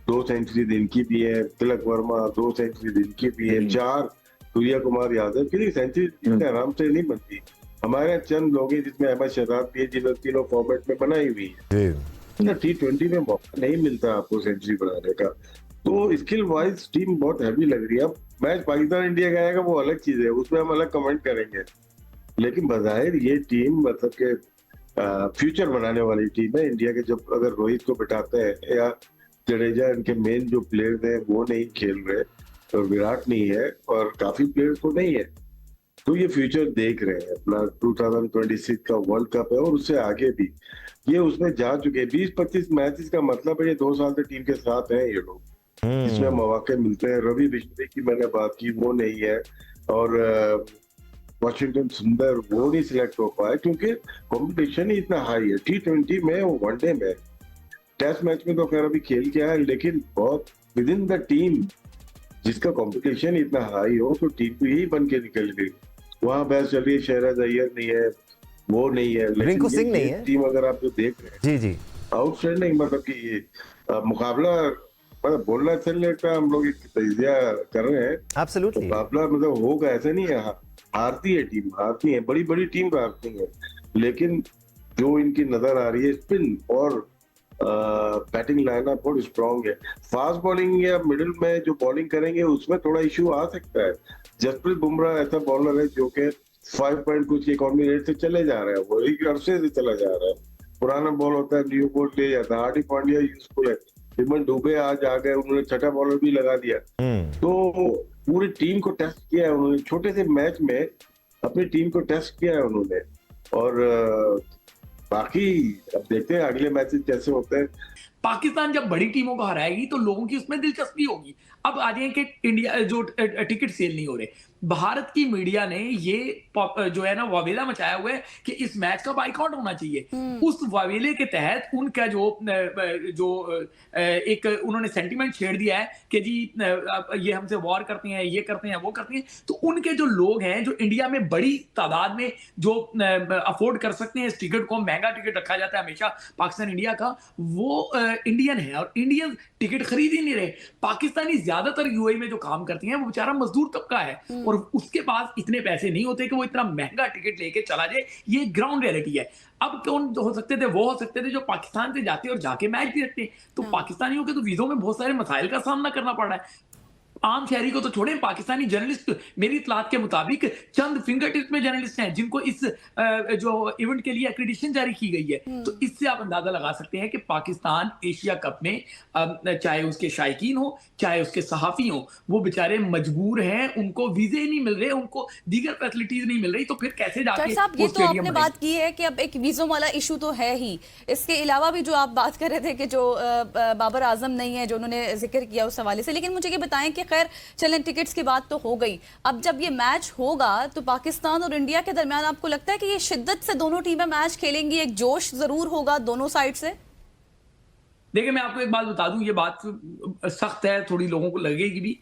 2 सेंचुरी दिन की भी है, तिलक वर्मा 2 सेंचुरी दिन की भी है, 4 सूर्या कुमार यादव की सेंचुरी इतने आराम से नहीं बनती। हमारे यहाँ चंद लोग हैं जिसमें अहमद शहजाद भी है, जिन्होंने तीनों फॉर्मेट में बनाई हुई है। T20 में मौका नहीं मिलता आपको सेंचुरी बनाने का, तो स्किल वाइज टीम बहुत हैवी लग रही है। अब मैच पाकिस्तान इंडिया का आएगा वो अलग चीज है, उसमें हम अलग कमेंट करेंगे, लेकिन बज़ाहिर ये टीम मतलब के फ्यूचर बनाने वाली टीम है इंडिया के। जब अगर रोहित को बिठाते हैं या जडेजा, इनके मेन जो प्लेयर्स हैं वो नहीं खेल रहे, तो विराट नहीं है और काफी प्लेयर्स को नहीं है, तो ये फ्यूचर देख रहे हैं। अपना 2026 का वर्ल्ड कप है और उससे आगे भी ये उसमें जा चुके हैं। 20-25 मैचेस का मतलब है ये 2 साल से टीम के साथ हैं ये लोग, इसमें मौके मिलते हैं। रवि बिश्नोई की मैंने बात की, वो नहीं है, और वाशिंगटन सुंदर वो नहीं सिलेक्ट हो पाए क्योंकि कंपटीशन ही इतना हाई है। T20 में, वनडे में, टेस्ट मैच में तो खैर अभी खेल के आया, लेकिन बहुत विद इन द टीम जिसका कंपटीशन इतना हाई हो तो टीम तो यही बन के निकल गई। वहां बहस चल रही है, शहराज अय्यर नहीं है, वो नहीं है, रिंकू सिंह नहीं है। टीम अगर आप जो देख रहे हैं जी आउटस्टैंडिंग, मतलब कि ये मुकाबला, मतलब बोलना चलने का हम लोग एक तजिया कर रहे हैं। एब्सोल्युटली मुकाबला मतलब होगा, ऐसा नहीं है। हारती है टीम, हारती है, बड़ी बड़ी टीम हारती है, लेकिन जो इनकी नजर आ रही है स्पिन और बैटिंग लाइनअप बहुत स्ट्रॉन्ग है। फास्ट बॉलिंग या मिडिल में जो बॉलिंग करेंगे उसमें थोड़ा इश्यू आ सकता है। जसप्रीत बुमराह ऐसा बॉलर है जो कि 5 पॉइंट कुछ इकॉनमी रेट से चले जा रहा है, वो एक अरसे से चला जा रहा है। पुराना बॉल होता है, न्यू बॉल ले जाता है। हार्दिक पांड्या यूजफुल है, हिमन दुबे आज आ गए, उन्होंने छठा बॉलर भी लगा दिया। तो पूरी टीम को टेस्ट किया है उन्होंने, छोटे से मैच में अपनी टीम को टेस्ट किया है उन्होंने। और बाकी अब देखते हैं अगले मैचेस कैसे होते हैं। पाकिस्तान जब बड़ी टीमों को हराएगी तो लोगों की उसमें दिलचस्पी होगी। अब आ जाए कि इंडिया जो टिकट सेल नहीं हो रहे, भारत की मीडिया ने ये जो है ना वावेला मचाया हुआ है कि इस मैच का बाइकआउट होना चाहिए। उस वावेले के तहत उनका जो एक उन्होंने सेंटीमेंट छेड़ दिया है कि जी ये हमसे वॉर करते हैं, ये करते हैं, वो करते हैं। तो उनके जो लोग हैं जो इंडिया में बड़ी तादाद में जो अफोर्ड कर सकते हैं इस टिकट को, महंगा टिकट रखा जाता है हमेशा पाकिस्तान इंडिया का, वो इंडियन है और इंडियन टिकट खरीद ही नहीं रहे। पाकिस्तानी ज्यादातर यूएई में जो काम करती हैं वो बेचारा मजदूर तबका है और उसके पास इतने पैसे नहीं होते कि वो इतना महंगा टिकट लेके चला जाए। ये ग्राउंड रियलिटी है। अब कौन हो सकते थे, वो हो सकते थे जो पाकिस्तान से जाते और जाके मैच भी रखते। तो पाकिस्तानियों के तो वीजों में बहुत सारे मसाइल का सामना करना पड़ रहा है। आम शहरी को तो छोड़ें, पाकिस्तानी जर्नलिस्ट मेरी इतलात के मुताबिक चंद फिंगर टिप्स में जर्नलिस्ट हैं जिनको इस जो इवेंट के लिए एक्रेडिटेशन जारी की गई है। तो इससे आप अंदाजा लगा सकते हैं कि पाकिस्तान एशिया कप में चाहे उसके शायकीन हो चाहे उसके सहाफी हो, वो बेचारे मजबूर हैं, उनको वीजे नहीं मिल रहे, उनको दीगर फैसिलिटीज नहीं मिल रही, तो फिर कैसे जाके साहब ये तो आपने बात की है कि अब एक वीजों वाला इशू तो है ही। इसके अलावा भी जो आप बात कर रहे थे कि जो बाबर आजम नहीं है, जो उन्होंने जिक्र किया उस हवाले से, लेकिन मुझे ये बताएं कि खैर चलें टिकट्स की बात तो हो गई, अब जब ये मैच होगा तो पाकिस्तान और इंडिया के दरमियान आपको लगता है कि ये शिद्दत से दोनों टीमें मैच खेलेंगी, एक जोश जरूर होगा दोनों साइड से? देखिए मैं आपको एक बात बता दूं, ये बात सख्त है, थोड़ी लोगों को लगेगी भी,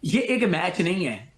ये एक मैच नहीं है।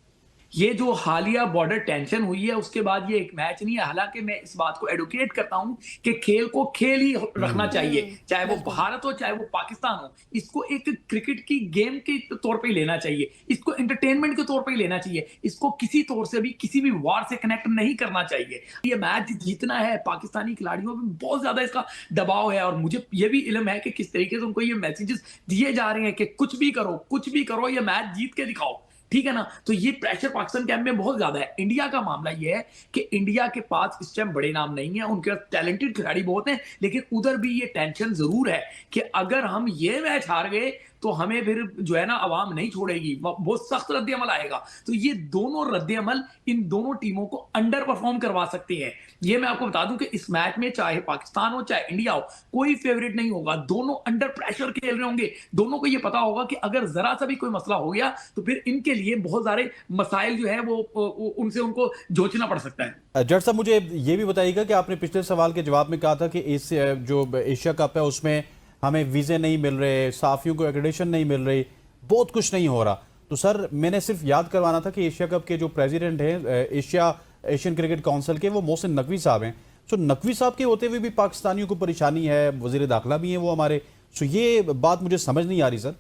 ये जो हालिया बॉर्डर टेंशन हुई है उसके बाद ये एक मैच नहीं है। हालांकि मैं इस बात को एडवोकेट करता हूं कि खेल को खेल ही रखना चाहिए, चाहे वो भारत हो चाहे वो पाकिस्तान हो। इसको एक क्रिकेट की गेम के तौर पे ही लेना चाहिए, इसको एंटरटेनमेंट के तौर पे ही लेना चाहिए, इसको किसी तौर से भी किसी भी वार से कनेक्ट नहीं करना चाहिए। ये मैच जीतना है, पाकिस्तानी खिलाड़ियों में बहुत ज्यादा इसका दबाव है और मुझे ये भी इल्म है कि किस तरीके से उनको ये मैसेजेस दिए जा रहे हैं कि कुछ भी करो, ये मैच जीत के दिखाओ, ठीक है ना। तो ये प्रेशर पाकिस्तान कैंप में बहुत ज्यादा है। इंडिया का मामला ये है कि इंडिया के पास इस टाइम बड़े नाम नहीं है, उनके पास टैलेंटेड खिलाड़ी बहुत हैं, लेकिन उधर भी ये टेंशन जरूर है कि अगर हम ये मैच हार गए तो हमें फिर जो है ना अवाम नहीं छोड़ेगी, बहुत सख्त रद्द-ए-अमल आएगा। तो ये दोनों रद्द-ए-अमल इन दोनों टीमों को अंडर परफॉर्म करवा सकते हैं। ये मैं आपको बता दूं कि इस मैच में चाहे पाकिस्तान हो चाहे इंडिया हो, कोई फेवरेट नहीं होगा, दोनों अंडर प्रेशर खेल रहे होंगे। दोनों को ये पता होगा कि अगर जरा सा भी कोई मसला हो गया तो फिर इनके लिए बहुत सारे मसाइल जो है वो उनसे उनको जोचना पड़ सकता है। जज साहब, मुझे ये भी बताइएगा कि आपने पिछले सवाल के जवाब में कहा था कि इस जो एशिया कप है उसमें हमें वीज़े नहीं मिल रहे, सहाफ़ियों को एक्रेडिटेशन नहीं मिल रही, बहुत कुछ नहीं हो रहा। तो सर, मैंने सिर्फ याद करवाना था कि एशिया कप के जो प्रेसिडेंट हैं एशियन क्रिकेट काउंसिल के, वो मोहसिन नकवी साहब हैं। सो नकवी साहब के होते हुए भी पाकिस्तानियों को परेशानी है, वज़ीर दाखिला भी हैं वो हमारे। सो ये बात मुझे समझ नहीं आ रही सर।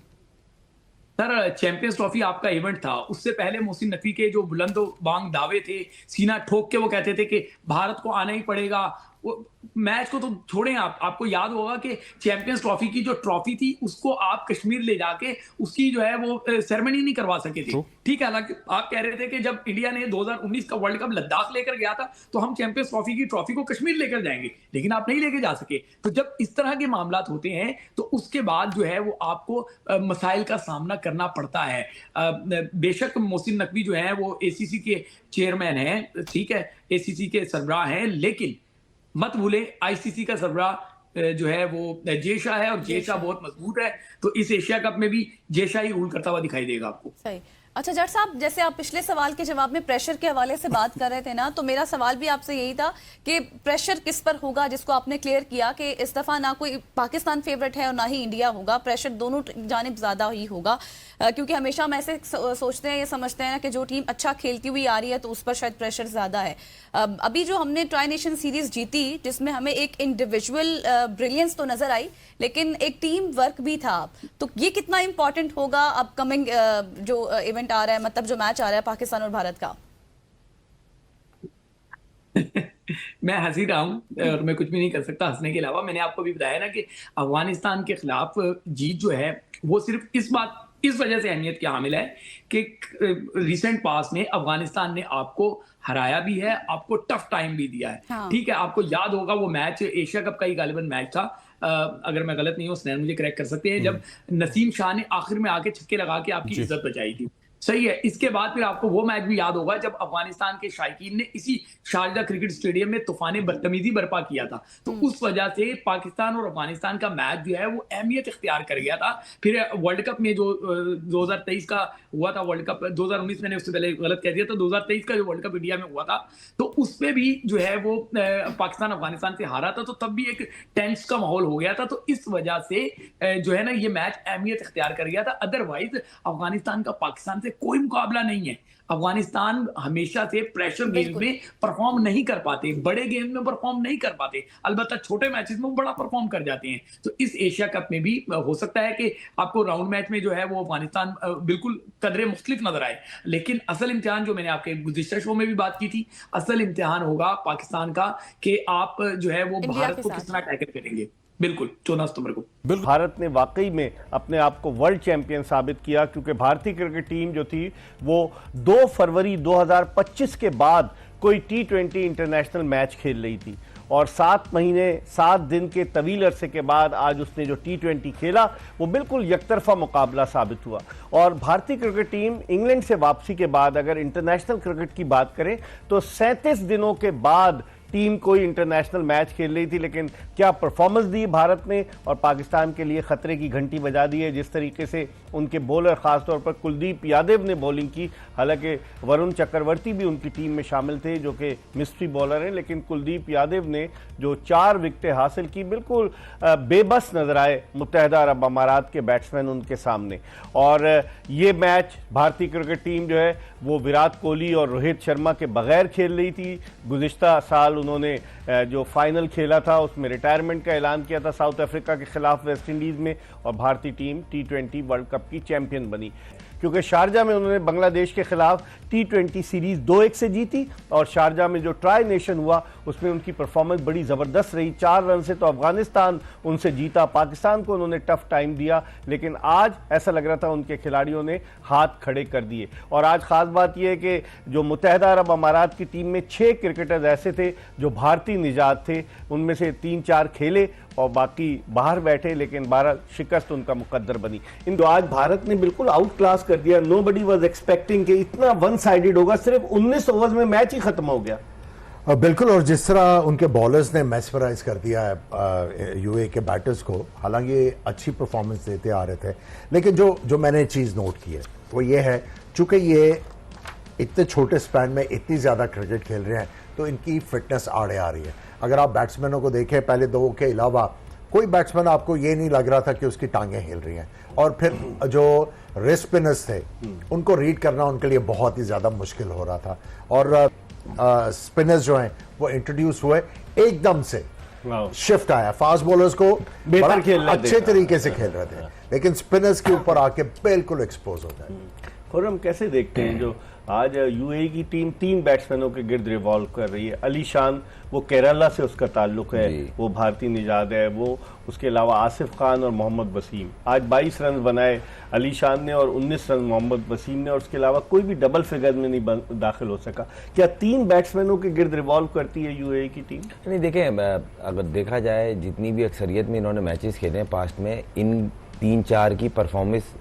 सर, चैंपियंस ट्रॉफी आपका इवेंट था, उससे पहले मोहसिन नकवी के जो बुलंद बांग दावे थे, सीना ठोक के वो कहते थे कि भारत को आना ही पड़ेगा। वो मैच को तो छोड़ें, आपको याद होगा कि चैंपियंस ट्रॉफी की जो ट्रॉफी थी उसको आप कश्मीर ले जाके उसकी जो है वो सेरेमनी नहीं करवा सके थे। ठीक है, हालांकि आप कह रहे थे कि जब इंडिया ने 2019 का वर्ल्ड कप लद्दाख लेकर गया था तो हम चैंपियंस ट्रॉफी की ट्रॉफी को कश्मीर लेकर जाएंगे, लेकिन आप नहीं लेके जा सके। तो जब इस तरह के मामला होते हैं तो उसके बाद जो है वो आपको मसाइल का सामना करना पड़ता है। बेशक मोहसिन नकवी जो है वो ACC के चेयरमैन हैं, ठीक है, ACC के सरबराह हैं, लेकिन मत भूलें ICC का सरबराह जो है वो जे शाह है और जे शाह बहुत मजबूत है। तो इस एशिया कप में भी जे शाह ही रूल करता हुआ दिखाई देगा आपको। सही। अच्छा जट साहब, जैसे आप पिछले सवाल के जवाब में प्रेशर के हवाले से बात कर रहे थे ना, तो मेरा सवाल भी आपसे यही था कि प्रेशर किस पर होगा, जिसको आपने क्लियर किया कि इस दफ़ा ना कोई पाकिस्तान फेवरेट है और ना ही इंडिया होगा, प्रेशर दोनों जानिब ज़्यादा ही होगा, क्योंकि हमेशा हम ऐसे सोचते हैं, ये समझते हैं कि जो टीम अच्छा खेलती हुई आ रही है तो उस पर शायद प्रेशर ज़्यादा है। अभी जो हमने ट्राई नेशन सीरीज़ जीती, जिसमें हमें एक इंडिविजुअल ब्रिलियंस तो नज़र आई, लेकिन एक टीम वर्क भी था, तो ये कितना इंपॉर्टेंट होगा अपकमिंग जो इवेंट आ रहा है, मतलब जो मैच आ रहा है पाकिस्तान और भारत का? मैं हंसी रहा हूं और मैं कुछ भी नहीं कर सकता हंसने के अलावा। मैंने आपको भी बताया ना कि अफगानिस्तान के खिलाफ जीत जो है वो सिर्फ इस वजह से अहमियत की हामिल है कि रिसेंट पास में अफगानिस्तान ने आपको हराया भी है, आपको टफ टाइम भी दिया है। हाँ। ठीक है, आपको याद होगा वो मैच एशिया कप का ही गालिबन मैच था, अगर मैं गलत नहीं हूँ, स्नैन मुझे करेक्ट कर सकते हैं, जब नसीम शाह ने आखिर में आके छक्के लगा के आपकी इज्जत बचाई थी। सही है। इसके बाद फिर आपको वो मैच भी याद होगा जब अफगानिस्तान के शायकीन ने इसी शारजा क्रिकेट स्टेडियम में तूफानी बदतमीजी बर्पा किया था। तो उस वजह से पाकिस्तान और अफगानिस्तान का मैच जो है वो अहमियत इख्तियार कर गया था। फिर वर्ल्ड कप में जो 2023 का हुआ था, वर्ल्ड कप 2019 मैंने उससे पहले गलत कह दिया, तो 2023 का जो वर्ल्ड कप इंडिया में हुआ था तो उसमें भी जो है वो पाकिस्तान अफगानिस्तान से हारा था, तो तब भी एक टेंस का माहौल हो गया था। तो इस वजह से जो है ना ये मैच अहमियत इख्तियार कर गया था। अदरवाइज अफगानिस्तान का पाकिस्तान से कोई मुकाबला नहीं है। अफगानिस्तान हमेशा से प्रेशर गेम में परफॉर्म नहीं कर पाते, बड़े गेम में परफॉर्म नहीं कर पाते, अलबत्ता छोटे मैचेस में वो बड़ा परफॉर्म कर जाते हैं। तो इस एशिया कप में भी हो सकता है कि आपको राउंड मैच में जो है वो अफगानिस्तान बिल्कुल कदरे मुख्तलिफ नजर आए, लेकिन असल इम्तिहान जो मैंने आपके गुज़िश्ता शो में भी बात की थी, असल इम्तिहान होगा पाकिस्तान का कि आप जो है वो भारत को किस तरह टैकल करेंगे। बिल्कुल 14 सितंबर को भारत ने वाकई में अपने आप को वर्ल्ड चैंपियन साबित किया, क्योंकि भारतीय क्रिकेट टीम जो थी वो 2 फरवरी 2025 के बाद कोई T20 इंटरनेशनल मैच खेल रही थी और 7 महीने 7 दिन के तवील अरसे के बाद आज उसने जो T20 खेला वो बिल्कुल यकतरफा मुकाबला साबित हुआ। और भारतीय क्रिकेट टीम इंग्लैंड से वापसी के बाद अगर इंटरनेशनल क्रिकेट की बात करें तो 37 दिनों के बाद टीम कोई इंटरनेशनल मैच खेल रही थी, लेकिन क्या परफॉर्मेंस दी भारत ने और पाकिस्तान के लिए खतरे की घंटी बजा दी है। जिस तरीके से उनके बॉलर खासतौर पर कुलदीप यादव ने बॉलिंग की, हालांकि वरुण चक्रवर्ती भी उनकी टीम में शामिल थे जो कि मिस्ट्री बॉलर हैं, लेकिन कुलदीप यादव ने जो 4 विकेटें हासिल की बिल्कुल बेबस नजर आए मुत्तहदा अरब अमारात के बैट्समैन उनके सामने। और ये मैच भारतीय क्रिकेट टीम जो है वो विराट कोहली और रोहित शर्मा के बगैर खेल रही थी। गुज़िश्ता साल उन्होंने जो फाइनल खेला था उसमें रिटायरमेंट का ऐलान किया था साउथ अफ्रीका के खिलाफ वेस्ट इंडीज में, और भारतीय टीम T20 वर्ल्ड कप की चैंपियन बनी, क्योंकि शारजा में उन्होंने बांग्लादेश के खिलाफ T20 सीरीज 2-1 से जीती और शारजा में जो ट्राई नेशन हुआ उसमें उनकी परफॉर्मेंस बड़ी ज़बरदस्त रही। 4 रन से तो अफगानिस्तान उनसे जीता, पाकिस्तान को उन्होंने टफ टाइम दिया, लेकिन आज ऐसा लग रहा था उनके खिलाड़ियों ने हाथ खड़े कर दिए। और आज ख़ास बात यह है कि जो मुत्तहदा अरब अमारात की टीम में 6 क्रिकेटर्स ऐसे थे जो भारतीय निजात थे, उनमें से 3-4 खेले और बाकी बाहर बैठे, लेकिन 12 शिकस्त उनका मुकद्दर बनी। इन आज भारत ने बिल्कुल आउट क्लास कर दिया। नोबडी वाज एक्सपेक्टिंग कि इतना वन साइडेड होगा, सिर्फ 19 ओवर्स में मैच ही खत्म हो गया। बिल्कुल, और जिस तरह उनके बॉलर्स ने मैस्मराइज कर दिया है यूएई के बैटर्स को, हालांकि अच्छी परफॉर्मेंस देते आ रहे थे, लेकिन जो मैंने चीज़ नोट की है वो ये है, चूंकि ये इतने छोटे स्पैन में इतनी ज़्यादा क्रिकेट खेल रहे हैं तो इनकी फिटनेस आड़े आ रही है। अगर आप बैट्समैनों को देखें, पहले दो के अलावा कोई बैट्समैन आपको ये नहीं लग रहा था कि उसकी टांगें हिल रही हैं, और फिर जो रिस्ट स्पिनर्स थे उनको रीड करना उनके लिए बहुत ही ज़्यादा मुश्किल हो रहा था, और स्पिनर्स जो हैं वो इंट्रोड्यूस हुए, एकदम से शिफ्ट आया, फास्ट बॉलर्स को बेहतर खेल अच्छे तरीके से खेल रहे थे, लेकिन स्पिनर्स के ऊपर आके बिल्कुल एक्सपोज हो गए। खुर्रम, कैसे देखते हैं जो आज यूएई की टीम 3 बैट्समैनों के गिर्द रिवॉल्व कर रही है? अली शान, वो केरला से उसका ताल्लुक है, वो भारतीय निजाद है, वो उसके अलावा आसिफ खान और मोहम्मद वसीम। आज 22 रन बनाए अली शान ने और 19 रन मोहम्मद वसीम ने, और उसके अलावा कोई भी डबल फिगर में नहीं दाखिल हो सका। क्या 3 बैट्समैनों के गिर्द रिवॉल्व करती है यूएई की टीम? नहीं, देखें, अगर देखा जाए जितनी भी अक्सरियत में इन्होंने मैचेस खेले हैं पास्ट में, इन 3-4 की परफॉर्मेंस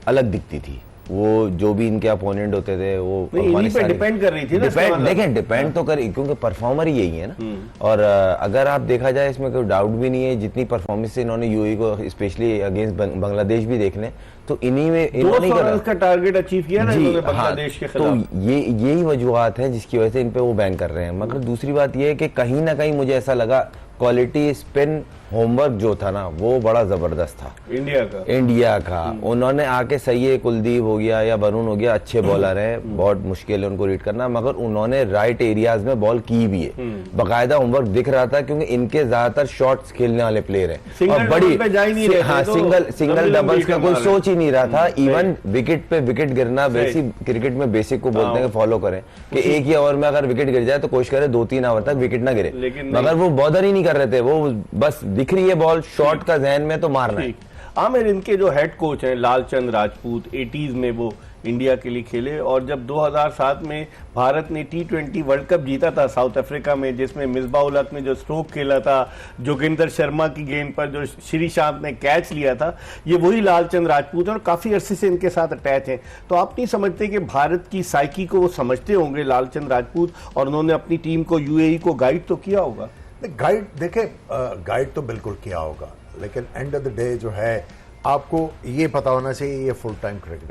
अलग दिखती थी। वो जो भी इनके अपोनेंट होते थे वो इन्हीं पे डिपेंड कर रही थी ना। देखें, डिपेंड तो कर, क्योंकि परफॉर्मर ही यही है ना। और अगर आप देखा जाए, इसमें कोई डाउट भी नहीं है, जितनी परफॉर्मेंस से इन्होंने यूएई को स्पेशली अगेंस्ट बांग्लादेश भी देख लें तो इन्हीं 200 रन का टारगेट अचीव किया ना इन्होंने बांग्लादेश के खिलाफ। तो यही वजूहात है जिसकी वजह से इन पे वो बैन कर रहे हैं। मगर दूसरी बात ये है कि कहीं ना कहीं मुझे ऐसा लगा क्वालिटी स्पिन होमवर्क जो था ना वो बड़ा जबरदस्त था इंडिया का। उन्होंने आके सही है, कुलदीप हो गया या वरुण हो गया, अच्छे बॉलर हैं, बहुत मुश्किल है उनको रीड करना, मगर उन्होंने राइट एरियाज में बॉल की भी है, बाकायदा होमवर्क दिख रहा था, क्योंकि इनके ज्यादातर शॉट्स खेलने वाले प्लेयर हैं और बड़ी सिंगल डबल्स का कोई सोच ही नहीं रहा था। इवन विकेट पे विकेट गिरना, बेसिक क्रिकेट में बेसिक को बोलते हैं फॉलो करें कि एक ही ओवर में अगर विकेट गिर जाए तो कोशिश करें 2-3 ओवर तक विकेट ना गिरे, मगर वो बॉदर ही नहीं कर रहे थे, वो बस दिख रही है बॉल शॉट का जहन में तो मारना है। आमिर, इनके जो हेड कोच हैं लालचंद राजपूत, 80s में वो इंडिया के लिए खेले, और जब 2007 में भारत ने T20 वर्ल्ड कप जीता था साउथ अफ्रीका में, जिसमें मिसबाह उल हक ने जो स्ट्रोक खेला था, जोगिंदर शर्मा की गेंद पर जो श्रीशांत ने कैच लिया था, ये वही लालचंद राजपूत हैं और काफी अरसे से इनके साथ अटैच हैं। तो आप नहीं समझते कि भारत की साइकी को वो समझते होंगे लालचंद राजपूत, और उन्होंने अपनी टीम को, यूएई को गाइड तो किया होगा? गाइड, देखे, गाइड तो बिल्कुल किया होगा, लेकिन एंड ऑफ द डे जो है आपको ये पता होना चाहिए ये फुल टाइम क्रिकेट